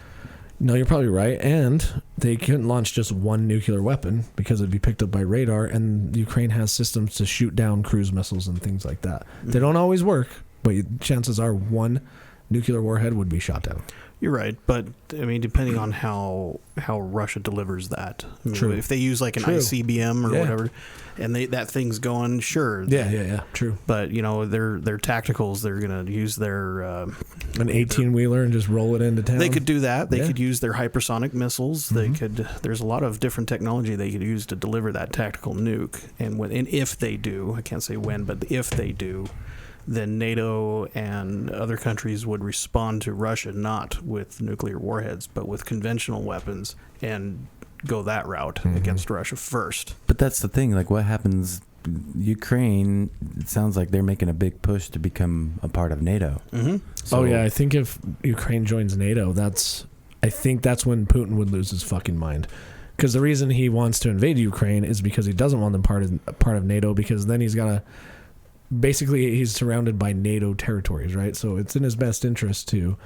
No, you're probably right. And they couldn't launch just one nuclear weapon because it'd be picked up by radar, and Ukraine has systems to shoot down cruise missiles and things like that. They don't always work, but chances are one nuclear warhead would be shot down. You're right, but I mean, depending on how Russia delivers that. I mean, True. If they use like an True. ICBM or Yeah. whatever, and that thing's going, sure. Yeah. True. But their tacticals, they're gonna use their An 18-wheeler and just roll it into town. They could do that. They Yeah. could use their hypersonic missiles. They could. There's a lot of different technology they could use to deliver that tactical nuke. And if they do, I can't say when, but if they do, then NATO and other countries would respond to Russia not with nuclear warheads, but with conventional weapons, and go that route against Russia first. But that's the thing. Like, what happens? Ukraine, it sounds like they're making a big push to become a part of NATO. Mm-hmm. So, Oh yeah, I think if Ukraine joins NATO, I think that's when Putin would lose his fucking mind. Because the reason he wants to invade Ukraine is because he doesn't want them part of NATO. Because then he's surrounded by NATO territories, right? So it's in his best interest to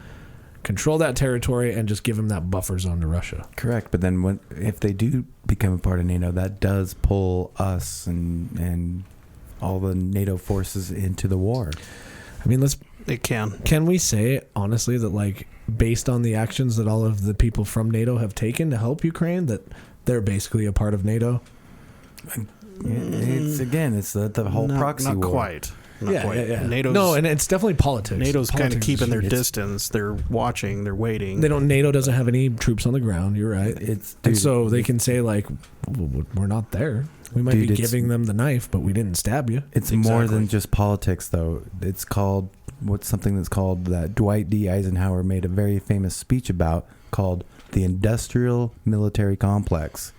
control that territory and just give him that buffer zone to Russia. Correct. But then if they do become a part of NATO, that does pull us and all the NATO forces into the war. I mean, It can. can we say honestly that, like, based on the actions that all of the people from NATO have taken to help Ukraine, that they're basically a part of NATO? It's the whole proxy not war. Quite. Not quite. NATO's, No, and it's definitely politics. NATO's kind of Politics keeping is their huge. distance. They're watching. They're waiting. NATO doesn't have any troops on the ground. You're right. And And so they can say, like, well, we're not there. We might Dude, be it's- giving them the knife, but we didn't stab you. It's more Exactly. than just politics, though. It's called something that's called that Dwight D. Eisenhower made a very famous speech about, called the industrial military complex.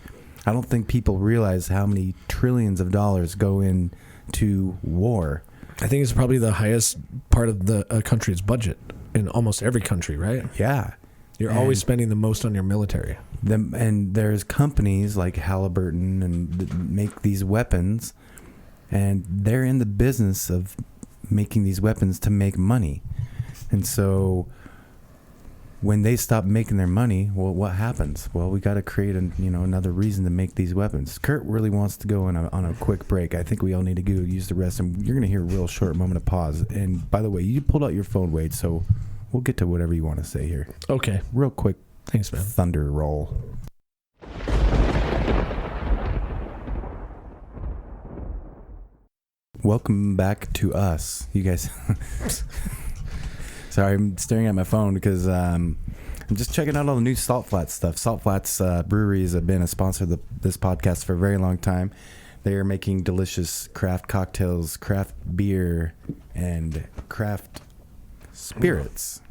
I don't think people realize how many trillions of dollars go into war. I think it's probably the highest part of the country's budget in almost every country, right? Yeah. You're always spending the most on your military. And there's companies like Halliburton and that make these weapons, and they're in the business of making these weapons to make money. And so when they stop making their money, well, what happens? Well, we got to create another reason to make these weapons. Kurt really wants to go on a quick break. I think we all need to go use the restroom. You're going to hear a real short moment of pause. And by the way, you pulled out your phone, Wade, so we'll get to whatever you want to say here. Okay. Real quick. Thanks, man. Thunder roll. Welcome back to us. You guys... Sorry, I'm staring at my phone because I'm just checking out all the new Salt Flats stuff. Salt Flats breweries have been a sponsor of this podcast for a very long time. They are making delicious craft cocktails, craft beer, and craft spirits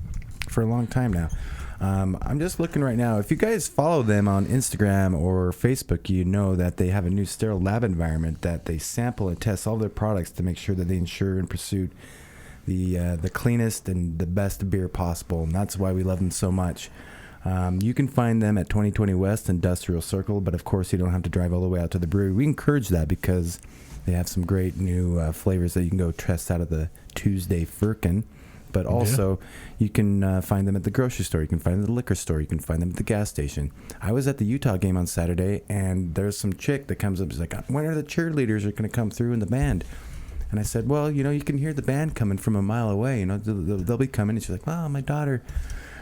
for a long time now. I'm just looking right now. If you guys follow them on Instagram or Facebook, you know that they have a new sterile lab environment that they sample and test all their products to make sure that they ensure and pursue the cleanest and the best beer possible, and that's why we love them so much. You can find them at 2020 West Industrial Circle, but of course you don't have to drive all the way out to the brewery. We encourage that because they have some great new flavors that you can go test out of the Tuesday Firkin. But also, you can find them at the grocery store. You can find them at the liquor store. You can find them at the gas station. I was at the Utah game on Saturday, and there's some chick that comes up and is like, when are the cheerleaders are going to come through in the band? And I said, well, you can hear the band coming from a mile away. They'll be coming. And she's like, well, my daughter,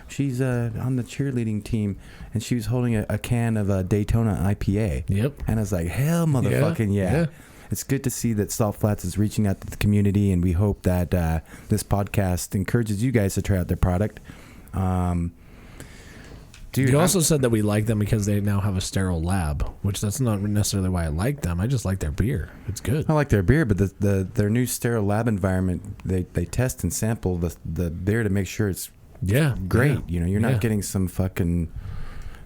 she's on the cheerleading team. And she was holding a can of Daytona IPA. Yep. And I was like, hell, motherfucking yeah. It's good to see that Salt Flats is reaching out to the community. And we hope that this podcast encourages you guys to try out their product. Dude, you also said that we like them because they now have a sterile lab, which that's not necessarily why I like them. I just like their beer. It's good. I like their beer, but their new sterile lab environment, they test and sample the beer to make sure it's great. Yeah. You're not getting some fucking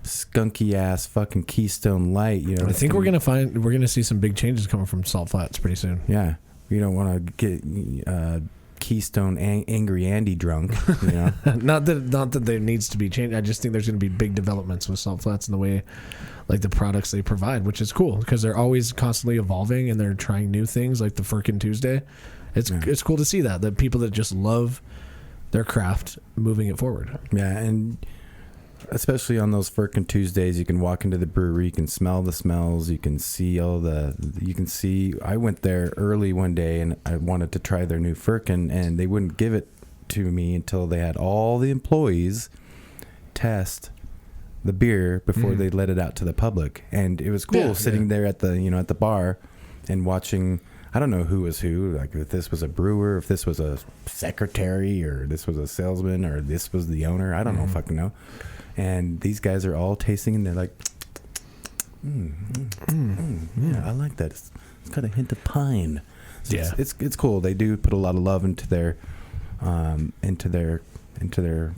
skunky ass fucking Keystone Light. I think we're gonna see some big changes coming from Salt Flats pretty soon. Yeah, you don't want to get Keystone Angry Andy drunk. not that there needs to be change. I just think there's going to be big developments with Salt Flats in the way, like the products they provide, which is cool because they're always constantly evolving and they're trying new things, like the Firkin Tuesday. It's cool to see that people that just love their craft moving it forward. Yeah, and especially on those Firkin Tuesdays, you can walk into the brewery, you can smell the smells, you can see I went there early one day and I wanted to try their new Firkin, and they wouldn't give it to me until they had all the employees test the beer before they let it out to the public. And it was cool sitting there at the at the bar and watching. I don't know who was who, like if this was a brewer, if this was a secretary, or this was a salesman, or this was the owner. I don't know, fucking know. And these guys are all tasting, and they're like, yeah, I like that. It's got a hint of pine. So it's cool. They do put a lot of love into their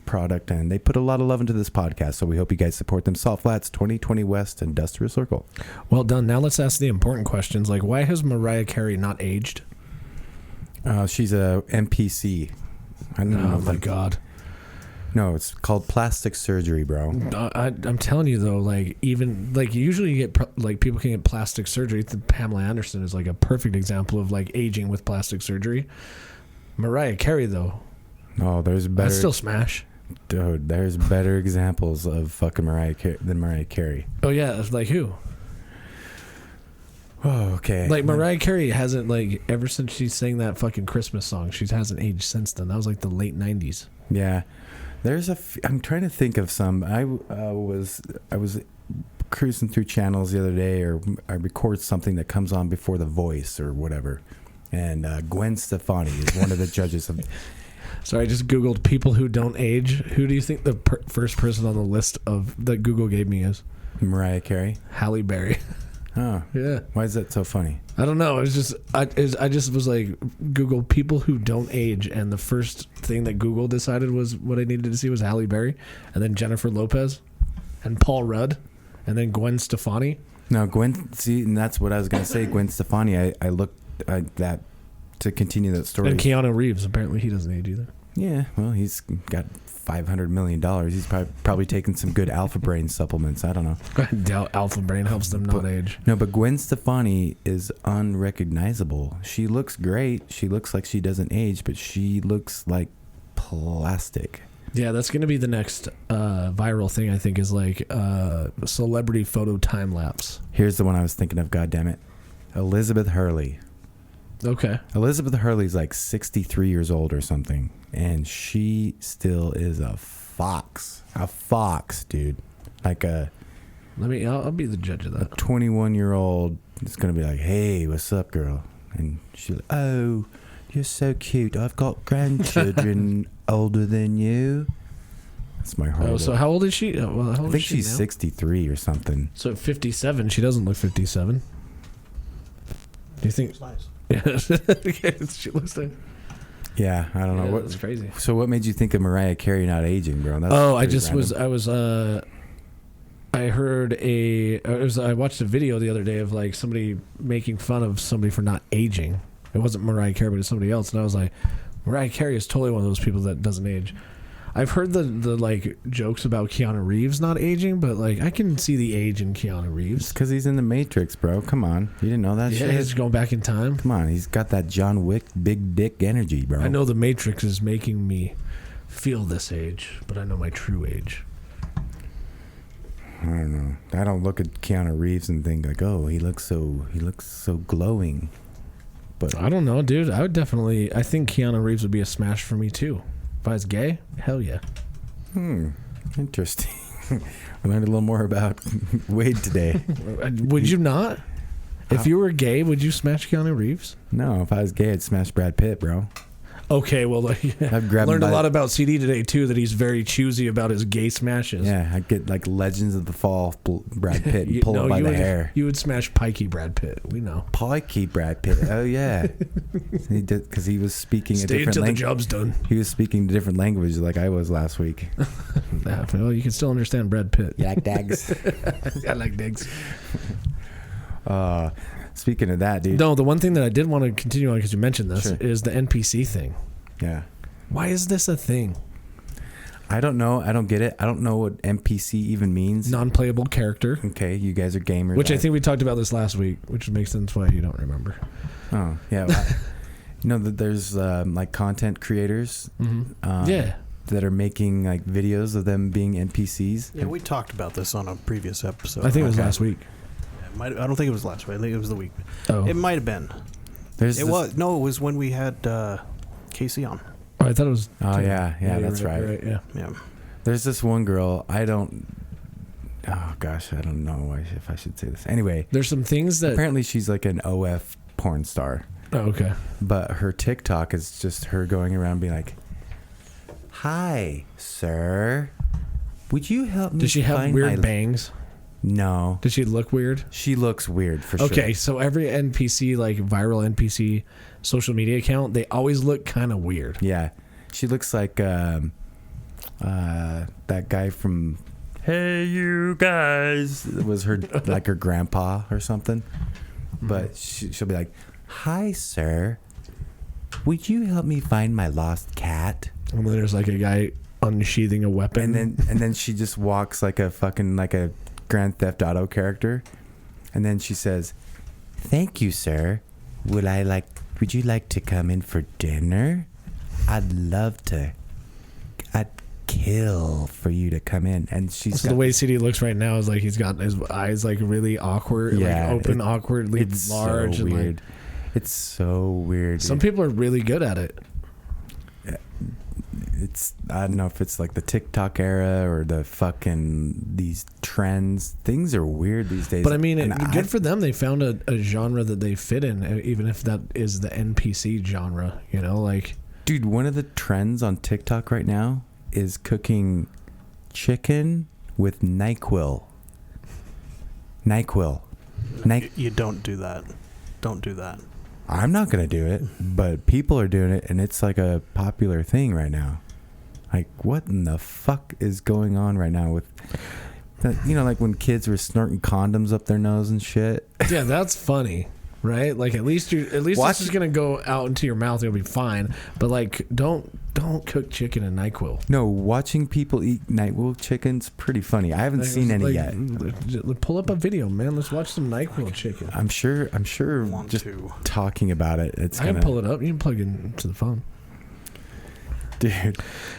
product, and they put a lot of love into this podcast. So we hope you guys support them. Salt Flats, 2020 West Industrial Circle. Well done. Now let's ask the important questions, like why has Mariah Carey not aged? She's a NPC. I don't know. Oh my God. No, it's called plastic surgery, bro. I'm telling you though, like even like usually you get like people can get plastic surgery. Pamela Anderson is like a perfect example of like aging with plastic surgery. Mariah Carey though, oh, there's better. That's still smash, dude. There's better examples of fucking Mariah Carey than Mariah Carey. Oh yeah, like who? Oh, okay. Like Mariah Carey hasn't like ever since she sang that fucking Christmas song. She hasn't aged since then. That was like the late '90s. Yeah. I'm trying to think of some. I was cruising through channels the other day, or I record something that comes on before The Voice or whatever, and Gwen Stefani is one of the judges. Sorry, I just Googled people who don't age. Who do you think the first person on the list of that Google gave me is? Mariah Carey. Halle Berry. Oh yeah. Why is that so funny? I don't know. It was just I just was like Google people who don't age, and the first thing that Google decided was what I needed to see was Halle Berry, and then Jennifer Lopez, and Paul Rudd, and then Gwen Stefani. No, Gwen. See, and that's what I was gonna say. Gwen Stefani. I looked at that to continue that story. And Keanu Reeves, apparently he doesn't age either. Yeah, well, he's got $500 million. He's probably taking some good Alpha Brain supplements. I don't know. I doubt Alpha Brain helps them not age. No, but Gwen Stefani is unrecognizable. She looks great. She looks like she doesn't age, but she looks like plastic. Yeah, that's going to be the next viral thing, I think, is like celebrity photo time lapse. Here's the one I was thinking of, goddammit. Elizabeth Hurley. Okay. Elizabeth Hurley's like 63 years old or something, and she still is a fox. A fox, dude. Like I'll be the judge of a that. 21-year-old is going to be like, hey, what's up, girl? And she's like, oh, you're so cute. I've got grandchildren older than you. That's my horrible. Oh, so how old is she? I think she's 63 or something. So at 57, she doesn't look 57. Do you think? Nice. Yeah, she looks like. Yeah, I don't know what. That's crazy. So what made you think of Mariah Carey not aging, bro? That's I watched a video the other day of like somebody making fun of somebody for not aging. It wasn't Mariah Carey, but it's somebody else, and I was like, Mariah Carey is totally one of those people that doesn't age. I've heard the like jokes about Keanu Reeves not aging, but like I can see the age in Keanu Reeves. because he's in the Matrix, bro. Come on, you didn't know that Yeah, shit? he's going back in time. Come on, he's got that John Wick big dick energy, bro. I know the Matrix is making me feel this age, but I know my true age. I don't know. I don't look at Keanu Reeves and think like, oh, he looks so glowing. But I don't know, dude. I think Keanu Reeves would be a smash for me too. If I was gay, hell yeah. Interesting. I learned a little more about Wade today. Would you not? If you were gay, would you smash Keanu Reeves? No, if I was gay, I'd smash Brad Pitt, bro. Okay, well, I'd grab learned a lot about CD today too. That he's very choosy about his gay smashes. Yeah, I'd get like Legends of the Fall Brad Pitt and pull him by the hair. You would smash Pikey Brad Pitt. We know. Pikey Brad Pitt. Oh yeah, he did because he was speaking a Stay different until the language. job's done. He was speaking a different language like I was last week. Yeah, well, you can still understand Brad Pitt. You like dags? I like digs. Speaking of that, dude. No, the one thing that I did want to continue on because you mentioned this Sure. is the NPC thing. Yeah. Why is this a thing? I don't know. I don't get it. I don't know what NPC even means. Non-playable character. Okay, you guys are gamers. Which I think we talked about this last week, which makes sense why you don't remember. Oh, yeah. Well, that there's like content creators. Yeah. That are making like videos of them being NPCs. Yeah, we talked about this on a previous episode. I think it was last week. I don't think it was last week. I think it was the week. Oh. It might have been. It was when we had Casey on. Oh, I thought it was. Oh yeah, that's right. Yeah. There's this one girl. Oh gosh, I don't know if I should say this. Anyway, there's some things that apparently she's like an OF porn star. Oh, okay. But her TikTok is just her going around being like, "Hi, sir. Would you help me?" Does she have find weird bangs? No. Does she look weird? She looks weird for sure. Okay, so every NPC, like viral NPC social media account, they always look kind of weird. Yeah. She looks like that guy from Hey You Guys. It was her like her grandpa or something. But she'll be like, "Hi, sir. Would you help me find my lost cat?" And then there's like a guy unsheathing a weapon. And then she just walks like a fucking like a Grand Theft Auto character, and then she says, "Thank you, sir. Would you like to come in for dinner? I'd love to. I'd kill for you to come in." And she's the way CD looks right now is like he's got his eyes like really awkward, like open, awkwardly it's large, so and weird. Like, it's so weird. Some people are really good at it. I don't know if it's like the TikTok era or the fucking these trends. Things are weird these days. But I mean, good for them. They found a genre that they fit in, even if that is the NPC genre. You know, like, dude, one of the trends on TikTok right now is cooking chicken with NyQuil. You don't do that. Don't do that. I'm not gonna do it, but people are doing it, and it's like a popular thing right now. Like, what in the fuck is going on right now with? That, like when kids were snorting condoms up their nose and shit. Yeah, that's funny, right? Like at least this is gonna go out into your mouth. It'll be fine. But like, don't cook chicken in NyQuil. No, watching people eat NyQuil chicken's pretty funny. I haven't seen any yet. Pull up a video, man. Let's watch some NyQuil chicken. I'm sure. Just talking about it, I can pull it up. You can plug it into the phone. Dude.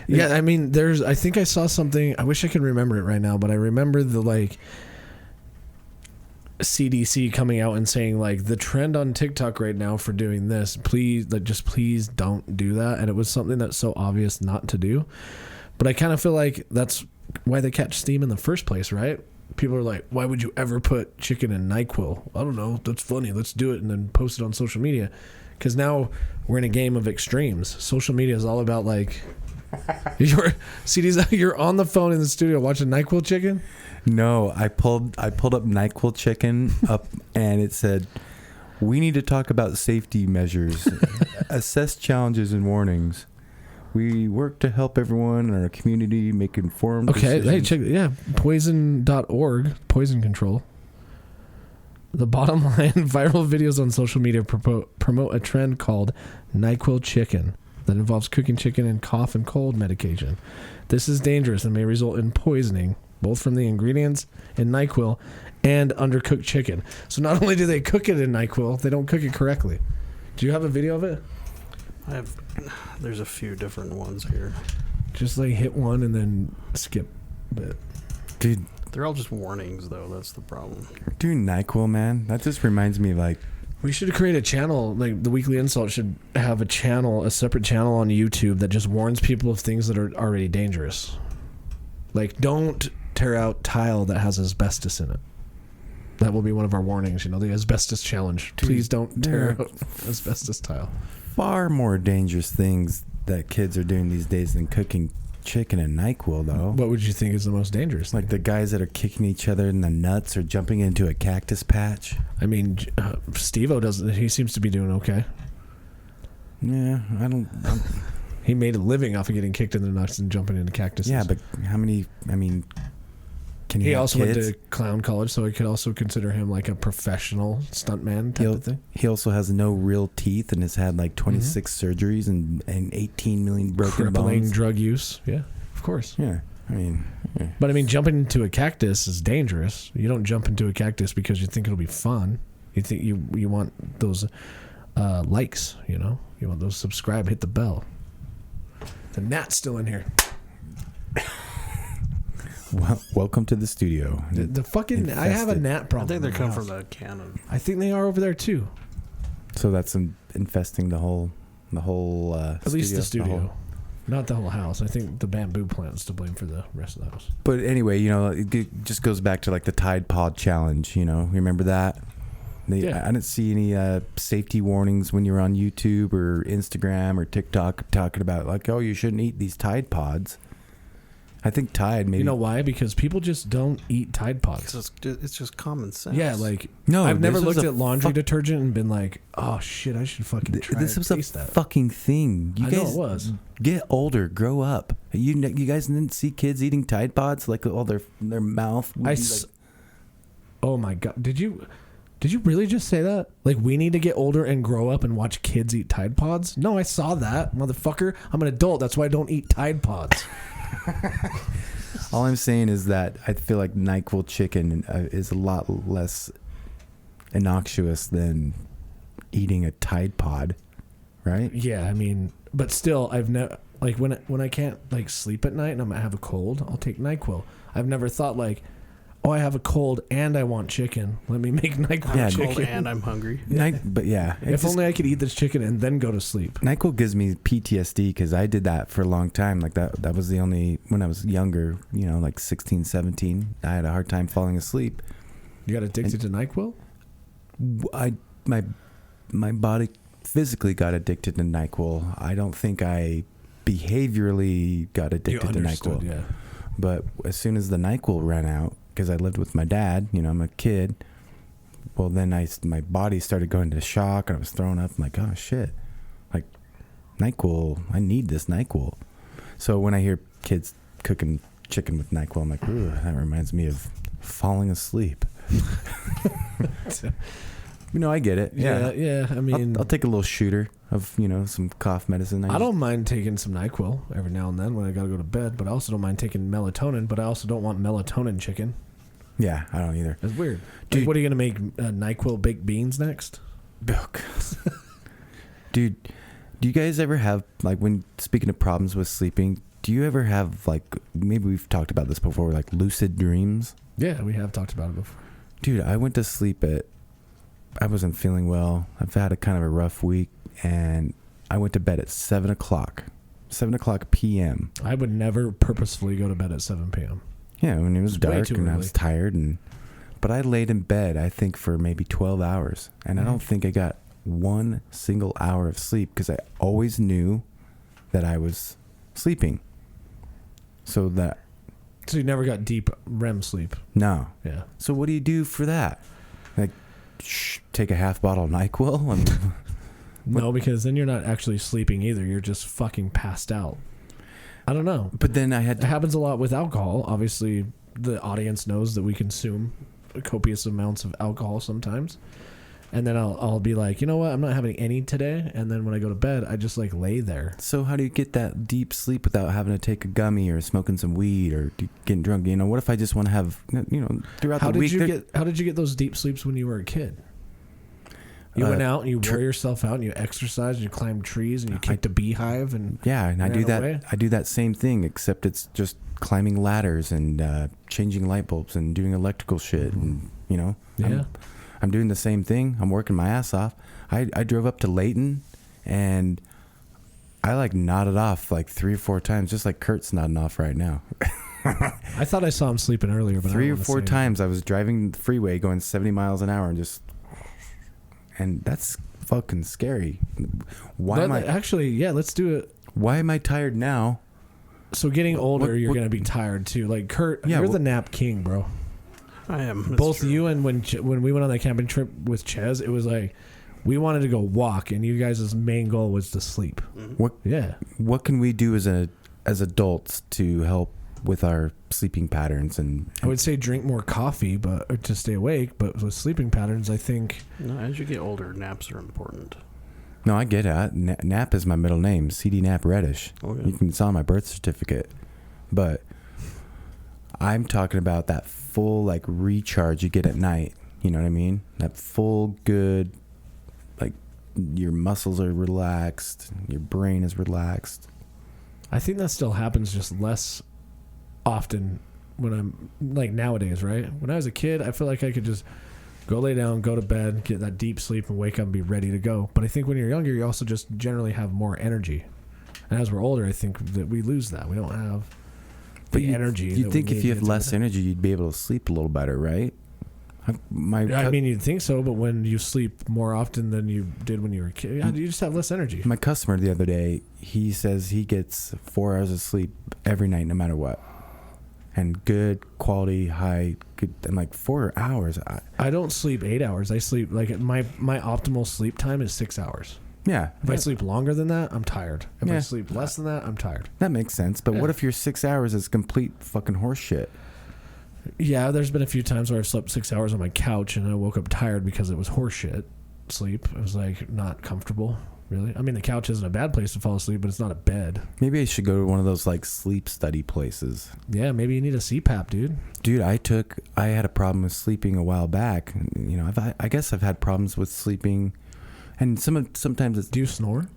Yeah, I mean, I think I saw something. I wish I could remember it right now, but I remember the like CDC coming out and saying like the trend on TikTok right now for doing this, please don't do that. And it was something that's so obvious not to do. But I kind of feel like that's why they catch steam in the first place, right? People are like, why would you ever put chicken in NyQuil? I don't know. That's funny. Let's do it and then post it on social media. Because now we're in a game of extremes. Social media is all about like, you're on the phone in the studio watching NyQuil chicken. No, I pulled up NyQuil chicken up, and it said, "We need to talk about safety measures, assess challenges and warnings. We work to help everyone in our community make informed decisions." Hey, check. Yeah, poison.org, poison control. The bottom line, viral videos on social media promote a trend called NyQuil chicken that involves cooking chicken in cough and cold medication. This is dangerous and may result in poisoning, both from the ingredients in NyQuil and undercooked chicken. So not only do they cook it in NyQuil, they don't cook it correctly. Do you have a video of it? There's a few different ones here. Just like hit one and then skip a bit. Dude. They're all just warnings, though. That's the problem. Dude, NyQuil, man. That just reminds me of like... We should create a channel, like the Weekly InSalt should have a separate channel on YouTube that just warns people of things that are already dangerous. Like, don't tear out tile that has asbestos in it. That will be one of our warnings, the asbestos challenge. Dude, please don't tear out asbestos tile. Far more dangerous things that kids are doing these days than cooking chicken and NyQuil, though. What would you think is the most dangerous? Like the guys that are kicking each other in the nuts or jumping into a cactus patch. I mean, Steve-O doesn't. He seems to be doing okay. Yeah, I don't. He made a living off of getting kicked in the nuts and jumping into cactuses. Yeah, but how many? I mean, can he also kids? went to clown college, so I could also consider him like a professional stuntman type of thing. He also has no real teeth and has had like 26 surgeries and 18 million broken bones. Drug use. Yeah, of course. Yeah, I mean. Yeah. But I mean, jumping into a cactus is dangerous. You don't jump into a cactus because you think it'll be fun. You think you want those likes. You want those subscribe, hit the bell. The gnat's still in here. Well, welcome to the studio. The fucking I have a gnat problem. I think they come from the cannon. I think they are over there too. So that's infesting the whole. At least the studio, not the whole house. I think the bamboo plant is to blame for the rest of the house. But anyway, it just goes back to like the Tide Pod challenge. Remember that? I didn't see any safety warnings when you were on YouTube or Instagram or TikTok talking about like, oh, you shouldn't eat these Tide Pods. I think Tide maybe. You know why? Because people just don't eat Tide Pods. It's just common sense. Yeah, like no, I've never looked at laundry detergent and been like, oh shit, I should fucking try this was a that. fucking thing. You I guys know it was. Get older, grow up. You guys didn't see kids eating Tide Pods like all their mouth. Would oh my god, did you really just say that? Like, we need to get older and grow up and watch kids eat Tide Pods? No, I saw that, motherfucker. I'm an adult. That's why I don't eat Tide Pods. All I'm saying is that I feel like NyQuil chicken is a lot less innocuous than eating a Tide Pod, right? Yeah, I mean, but still, I've never like when I can't like sleep at night and I'm gonna have a cold, I'll take NyQuil. I've never thought like, oh, I have a cold and I want chicken. Let me make NyQuil chicken. Cold and I'm hungry. But yeah. If only I could eat this chicken and then go to sleep. NyQuil gives me PTSD because I did that for a long time. Like that was the only, when I was younger, like 16, 17, I had a hard time falling asleep. You got addicted to NyQuil? My body physically got addicted to NyQuil. I don't think I behaviorally got addicted to NyQuil. Yeah. But as soon as the NyQuil ran out, because I lived with my dad, I'm a kid. Well, then my body started going into shock, and I was throwing up. I'm like, oh shit, NyQuil. I need this NyQuil. So when I hear kids cooking chicken with NyQuil. I'm like, ooh, that reminds me of falling asleep. I get it. Yeah. I mean, I'll take a little shooter of, some cough medicine. I don't mind taking some NyQuil every now and then when I got to go to bed, but I also don't mind taking melatonin, but I also don't want melatonin chicken. Yeah, I don't either. It's weird. Dude, like, what are you going to make NyQuil baked beans next? Dude, do you guys ever have, like, when speaking of problems with sleeping, do you ever have, like, maybe we've talked about this before, like lucid dreams? Yeah, we have talked about it before. Dude, I went to sleep I wasn't feeling well. I've had a kind of a rough week, and I went to bed at 7 o'clock p.m. I would never purposefully go to bed at 7 p.m. Yeah, when it was dark and early. I was tired, but I laid in bed, I think, for maybe 12 hours, and I don't think I got one single hour of sleep because I always knew that I was sleeping. So you never got deep REM sleep? No. Yeah. So what do you do for that? Like, take a half bottle of NyQuil? No, because then you're not actually sleeping either. You're just fucking passed out. I don't know. But then it happens a lot with alcohol. Obviously, the audience knows that we consume copious amounts of alcohol sometimes. And then I'll be like, you know what? I'm not having any today. And then when I go to bed, I just like lay there. So how do you get that deep sleep without having to take a gummy or smoking some weed or getting drunk? What if I just want to have, throughout the week? How did you get those deep sleeps when you were a kid? You went out and you wore yourself out and you exercised and you climbed trees and you kicked a beehive and I do that. Away. I do that same thing, except it's just climbing ladders and changing light bulbs and doing electrical shit and I'm doing the same thing. I'm working my ass off. I drove up to Layton and I nodded off 3 or 4 times, just like Kurt's nodding off right now. I thought I saw him sleeping earlier, but 3 or 4 times I was driving the freeway going 70 miles an hour and that's fucking scary. Let's do it. Why am I tired now? So getting older, you're going to be tired too. Like Kurt, you're the nap king, bro. I am. Both you and when we went on that camping trip with Ches, it was like we wanted to go walk, and you guys' main goal was to sleep. Mm-hmm. What can we do as adults to help with our sleeping patterns? And I would say drink more coffee, or to stay awake. But with sleeping patterns, I think as you get older, naps are important. No, I get it. Nap is my middle name, CD Nap Reddish. Okay. You can it's on my birth certificate, but I'm talking about that full recharge you get at night. You know what I mean? That full good, your muscles are relaxed, your brain is relaxed. I think that still happens, just less often when I'm nowadays, right? When I was a kid, I feel like I could just go lay down, go to bed, get that deep sleep, and wake up and be ready to go. But I think when you're younger, you also just generally have more energy. And as we're older, I think that we lose that. We don't have the energy. You'd think if you have less energy, you'd be able to sleep a little better, right? You'd think so, but when you sleep more often than you did when you were a kid, you just have less energy. My customer the other day, he says he gets 4 hours of sleep every night, no matter what. And good quality, good. I'm like, 4 hours. I don't sleep 8 hours. I sleep my optimal sleep time is 6 hours. Yeah. If I sleep longer than that, I'm tired. If I sleep less than that, I'm tired. That makes sense. But what if your 6 hours is complete fucking horse shit? Yeah, there's been a few times where I've slept 6 hours on my couch and I woke up tired because it was horse shit sleep. It was not comfortable. Really? I mean, the couch isn't a bad place to fall asleep, but it's not a bed. Maybe I should go to one of those sleep study places. Yeah, maybe you need a CPAP, dude. Dude, I had a problem with sleeping a while back. I guess I've had problems with sleeping, and sometimes it's. Do you snore?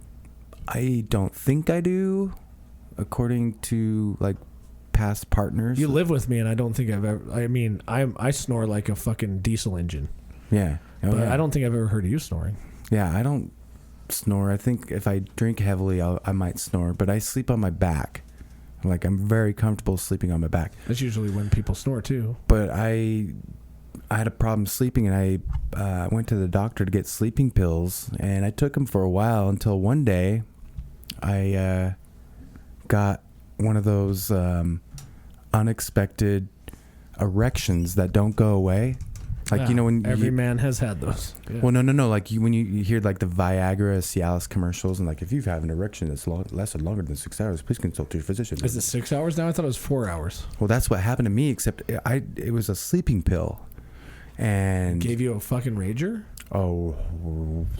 I don't think I do, according to past partners. You live with me, and I don't think I've ever. I mean, I snore like a fucking diesel engine. Yeah, but I don't think I've ever heard of you snoring. Yeah, I don't snore. I think if I drink heavily, I might snore, but I sleep on my back. I'm very comfortable sleeping on my back. That's usually when people snore too. But I had a problem sleeping, and I went to the doctor to get sleeping pills, and I took them for a while until one day I got one of those unexpected erections that don't go away. Like, Yeah, you know, when every man has had those. Yeah. Well, no. Like when you hear like the Viagra, Cialis commercials, and like if you have an erection that's lasted longer than 6 hours, please consult your physician. Is it 6 hours now? I thought it was 4 hours. Well, that's what happened to me. Except it was a sleeping pill, and Gave you a fucking rager?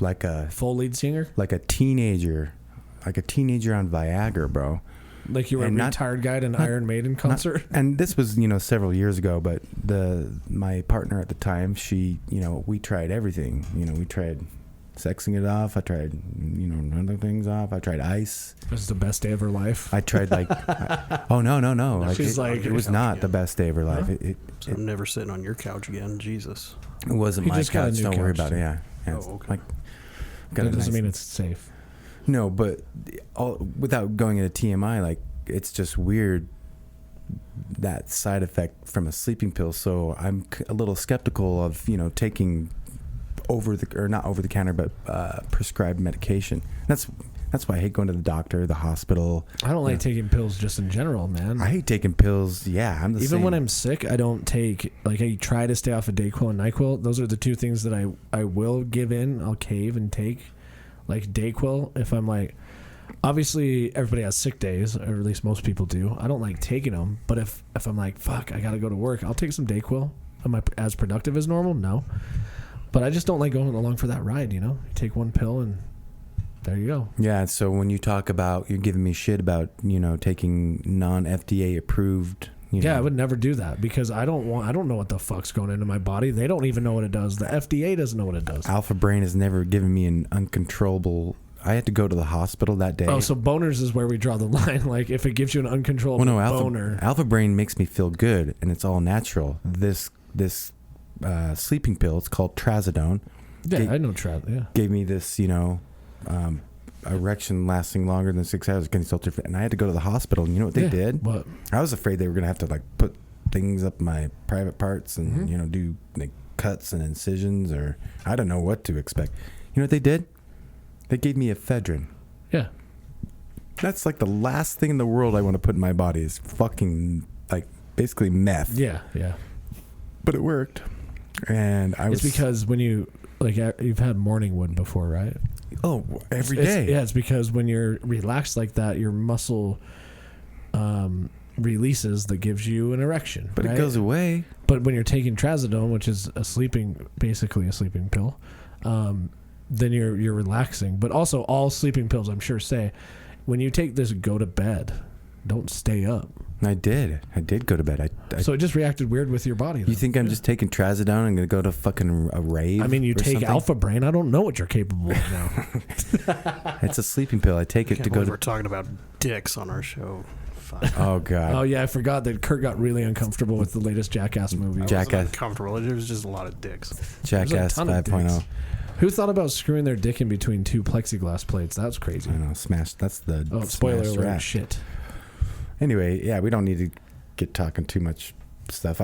like a Full lead singer? like a teenager on Viagra, bro. Like you were And a not- retired guy at an Iron Maiden concert? And this was, several years ago, but my partner at the time, she, we tried everything. We tried sexing it off. I tried, other things off. I tried ice. This is the best day of her life. I tried no. She's like, it was not the best day of her life. Huh? So I'm never sitting on your couch again. Jesus. It wasn't He my just got a couch. new Don't worry couch, about it. too. Yeah. Oh, It's okay. like, That doesn't nice- mean it's safe. No, but without going into TMI, like it's just weird that side effect from a sleeping pill. So I'm a little skeptical of taking not over the counter, but prescribed medication. That's why I hate going to the doctor, the hospital. I don't like taking pills just in general, man. I hate taking pills. Yeah, I'm the Even same. when I'm sick, I don't take, like, I try to stay off of Dayquil and NyQuil. Those are the two things that I will give in. I'll cave and take. Like Dayquil, if I'm like, obviously everybody has sick days, or at least most people do. I don't like taking them, but if I'm like, fuck, I gotta go to work, I'll take some Dayquil. Am I as productive as normal? No. But I just don't like going along for that ride, You take one pill and there you go. Yeah, so when you talk about, you're giving me shit about, taking non-FDA approved. Yeah, I would never do that because I don't know what the fuck's going into my body. They don't even know what it does. The FDA doesn't know what it does. Alpha Brain has never given me an uncontrollable. I had to go to the hospital that day. Oh, so boners is where we draw the line. Like if it gives you an uncontrollable boner. Alpha Brain makes me feel good, and it's all natural. This sleeping pill, it's called Trazodone. Yeah, I know Yeah. Gave me this, erection lasting longer than 6 hours. And I had to go to the hospital. And you know what they did? What? I was afraid they were gonna have to like put things up my private parts and do like cuts and incisions, or I don't know what to expect. You know what they did? They gave me ephedrine. Yeah. That's like the last thing in the world I want to put in my body is fucking like basically meth. Yeah, yeah. But it worked. And It's because when you you've had morning wood before, right? Oh, every day. It's because when you're relaxed like that, your muscle releases that gives you an erection. But right? it goes away. But when you're taking Trazodone, which is basically a sleeping pill, then you're relaxing. But also all sleeping pills, I'm sure, say when you take this, go to bed. Don't stay up. I did go to bed. So it just reacted weird with your body. You think I'm just taking Trazodone and going to go to fucking a rave? I mean, you or take something? Alpha Brain. I don't know what you're capable of now. It's a sleeping pill. I take it Can't to go believe to. we're talking about dicks on our show. Fuck. Oh God. Oh yeah, I forgot that Kurt got really uncomfortable with the latest Jackass movie. I wasn't Jackass. uncomfortable. There was just a lot of dicks. Jackass ton of 5.0. dicks. Who thought about screwing their dick in between two plexiglass plates? That was crazy. I know. Smash. That's the. Oh, spoiler smashed alert! rat. Shit. Anyway, yeah, we don't need to get talking too much stuff.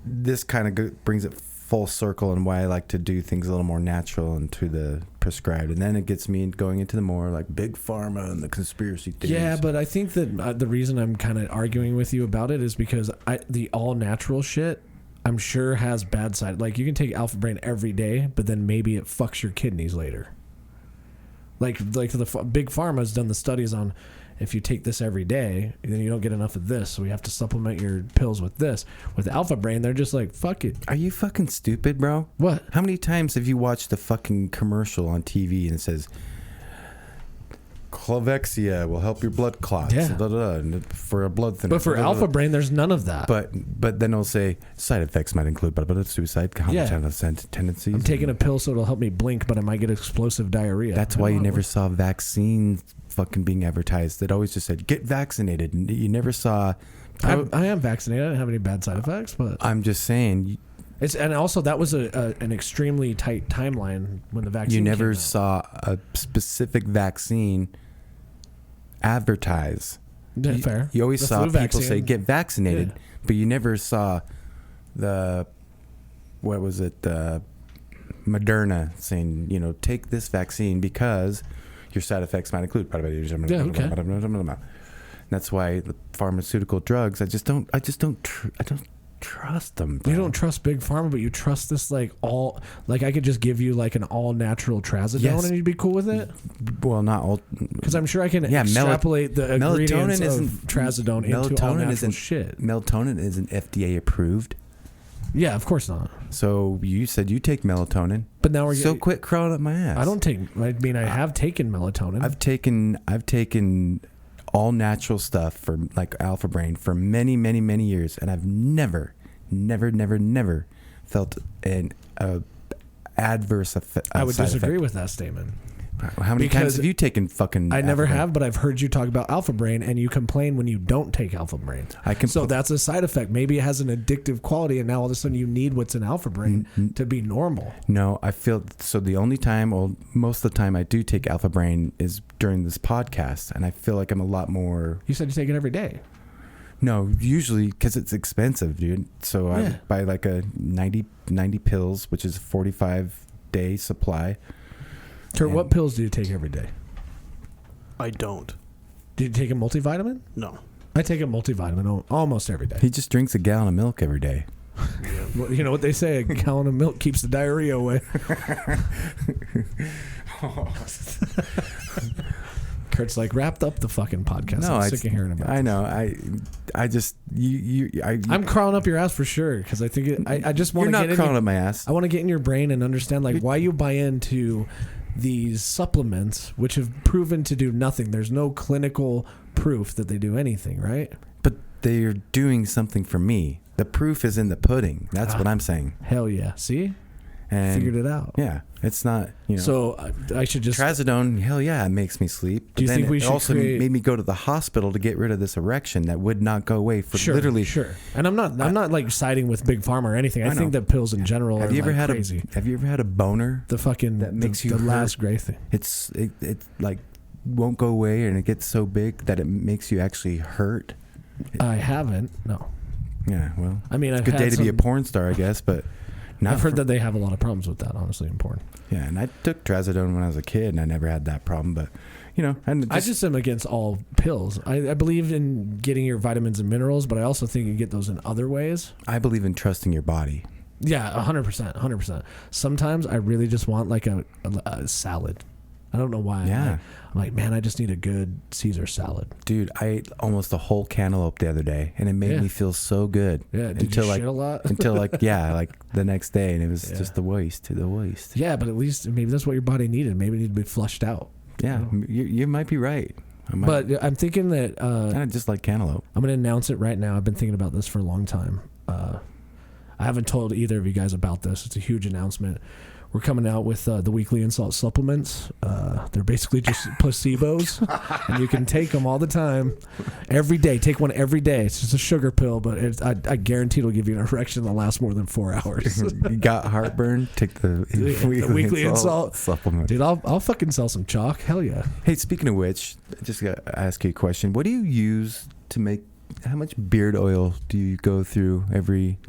This kind of brings it full circle and why I like to do things a little more natural and to the prescribed, and then it gets me going into the more like big pharma and the conspiracy theories. Yeah, but I think that the reason I'm kind of arguing with you about it is because the all natural shit, I'm sure has bad side. Like you can take Alpha Brain every day, but then maybe it fucks your kidneys later. Like the big pharma's done the studies on. If you take this every day, then you don't get enough of this, so we have to supplement your pills with this. With Alpha Brain, they're just like, fuck it. Are you fucking stupid, bro? What? How many times have you watched the fucking commercial on TV and it says Clovexia will help your blood clots, Yeah. and for a blood thinner. But for Alpha Brain, there's none of that. But then it'll say side effects might include suicide, homicidal tendencies. I'm taking a pill so it'll help me blink, but I might get explosive diarrhea. That's why you never saw vaccines fucking being advertised. It always just said get vaccinated. You never saw. I am vaccinated. I didn't have any bad side effects, but I'm just saying. and also that was an extremely tight timeline when the vaccine. You never came out. saw a specific vaccine advertise. Yeah, fair. You always The saw flu people vaccine. say get vaccinated, Yeah. but you never saw the Moderna saying, take this vaccine because your side effects might include. Yeah, okay. That's why the pharmaceutical drugs. I don't trust them, bro. You don't trust Big Pharma, but you trust this I could just give you like an all natural trazodone and you'd be cool with it. Well, not all, because I'm sure I can extrapolate the ingredients of trazodone into all natural shit. Melatonin isn't FDA approved. Yeah, of course not. So you said you take melatonin, but now we're so quit crawling up my ass. I don't take. I mean, I have taken melatonin. I've taken all natural stuff for like Alpha Brain for many years, and I've never felt an adverse effect. I would disagree with that statement. How many times have you taken fucking I never Alpha have, but I've heard you talk about Alpha Brain, and you complain when you don't take Alpha Brain. So that's a side effect. Maybe it has an addictive quality, and now all of a sudden you need what's in Alpha Brain to be normal. No, I feel so. The only time, or most of the time, I do take Alpha Brain is during this podcast, and I feel like I'm a lot more. You said you take it every day. No, usually because it's expensive, dude. So I buy like a 90 pills, which is a 45-day supply. Kurt, what pills do you take every day? I don't. Do you take a multivitamin? No. I take a multivitamin almost every day. He just drinks a gallon of milk every day. Well, you know what they say, a gallon of milk keeps the diarrhea away. Kurt's like, wrapped up the fucking podcast. No, I'm sick of hearing about it. I know. I just I'm crawling up your ass for sure because I think I just want to get in. You're not crawling up my ass. I want to get in your brain and understand like why you buy into these supplements which have proven to do nothing. There's no clinical proof that they do anything, right? But they're doing something for me. The proof is in the pudding. That's what I'm saying. Hell yeah. See? And figured it out. Yeah. It's not, So I should just... Trazodone, hell yeah, it makes me sleep. But do you think we should also made me go to the hospital to get rid of this erection that would not go away for literally... Sure. And I'm not like siding with Big Pharma or anything. I think that pills in general are crazy. Have you ever had a boner? The fucking... That makes you the last great thing. It like won't go away and it gets so big that it makes you actually hurt. I haven't, no. Yeah, well... I mean, it's a good day to be a porn star, I guess, but... I've heard that they have a lot of problems with that, honestly, in porn. Yeah, and I took trazodone when I was a kid, and I never had that problem. But, I just am against all pills. I believe in getting your vitamins and minerals, but I also think you get those in other ways. I believe in trusting your body. Yeah, 100%. Sometimes I really just want like a salad. I don't know why. Yeah. I'm like, man, I just need a good Caesar salad. Dude, I ate almost a whole cantaloupe the other day, and it made me feel so good. Yeah, did you shit a lot? Until like the next day, and it was just the waste. Yeah, but at least maybe that's what your body needed. Maybe it needed to be flushed out. Yeah, you might be right. But I'm thinking that... I just like cantaloupe. I'm going to announce it right now. I've been thinking about this for a long time. I haven't told either of you guys about this. It's a huge announcement. We're coming out with the weekly InSalt supplements. They're basically just placebos, and you can take them all the time, every day. Take one every day. It's just a sugar pill, but I guarantee it'll give you an erection that'll last more than 4 hours. You got heartburn? Take the weekly InSalt supplement. Dude, I'll fucking sell some chalk. Hell yeah. Hey, speaking of which, I just got to ask you a question. What do you use to make? How much beard oil do you go through every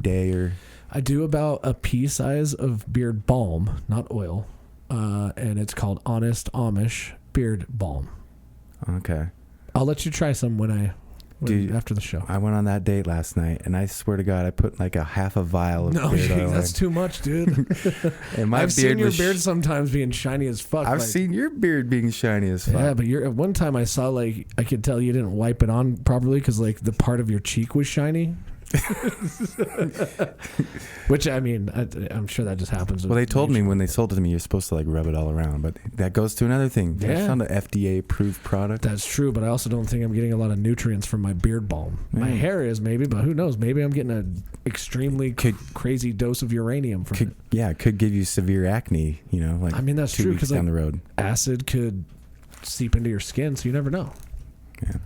day or? I do about a pea size of beard balm, not oil, and it's called Honest Amish Beard Balm. Okay. I'll let you try some after the show. I went on that date last night, and I swear to God, I put like a half a vial of beard oil. That's too much, dude. And I've seen your beard sometimes being shiny as fuck. I've seen your beard being shiny as fuck. Yeah, but one time I saw I could tell you didn't wipe it on properly because the part of your cheek was shiny. Which I mean, I'm sure that just happens. Well, they told me when they sold it to me, you're supposed to rub it all around, but that goes to another thing. Yeah. It's not an FDA approved product. That's true, but I also don't think I'm getting a lot of nutrients from my beard balm. Yeah. My hair is maybe, but who knows? Maybe I'm getting an extremely crazy dose of uranium from it. Yeah, it could give you severe acne. I mean, that's 2 true because down the road, acid could seep into your skin, so you never know. Yeah.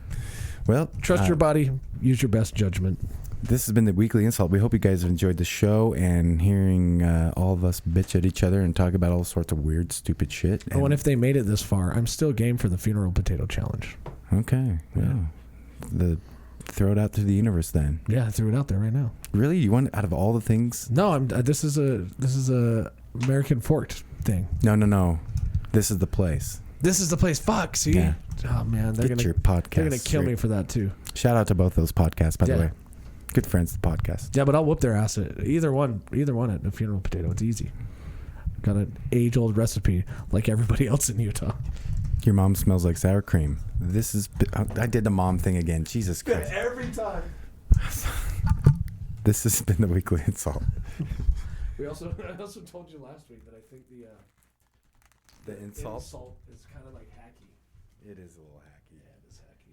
Well, trust your body. Use your best judgment. This has been the Weekly InSalt. We hope you guys have enjoyed the show and hearing all of us bitch at each other and talk about all sorts of weird, stupid shit. And if they made it this far, I'm still game for the funeral potato challenge. Okay. Yeah. Throw it out to the universe then. Yeah, I threw it out there right now. Really? You want out of all the things? No, this is a American forked thing. No. This is the place. This is the place. Fuck. See? Yeah. Oh man, Get your podcast. They're gonna kill me for that too. Shout out to both those podcasts, by the way. Good friends, the podcast. Yeah, but I'll whoop their ass at either one at a funeral potato. It's easy. Got an age-old recipe like everybody else in Utah. Your mom smells like sour cream. This is. I did the mom thing again. Jesus Christ. Every time. This has been the weekly insult. I also told you last week that I think The insult? insult is kind of like hacky. It is a little hacky. Yeah, it is hacky.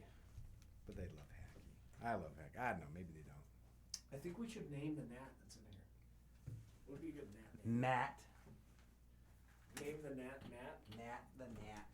But they love hacky. I love hacky. I don't know. Maybe they don't. I think we should name the gnat that's in here. What would be a good gnat name? Matt. Name the gnat Matt. Nat the gnat.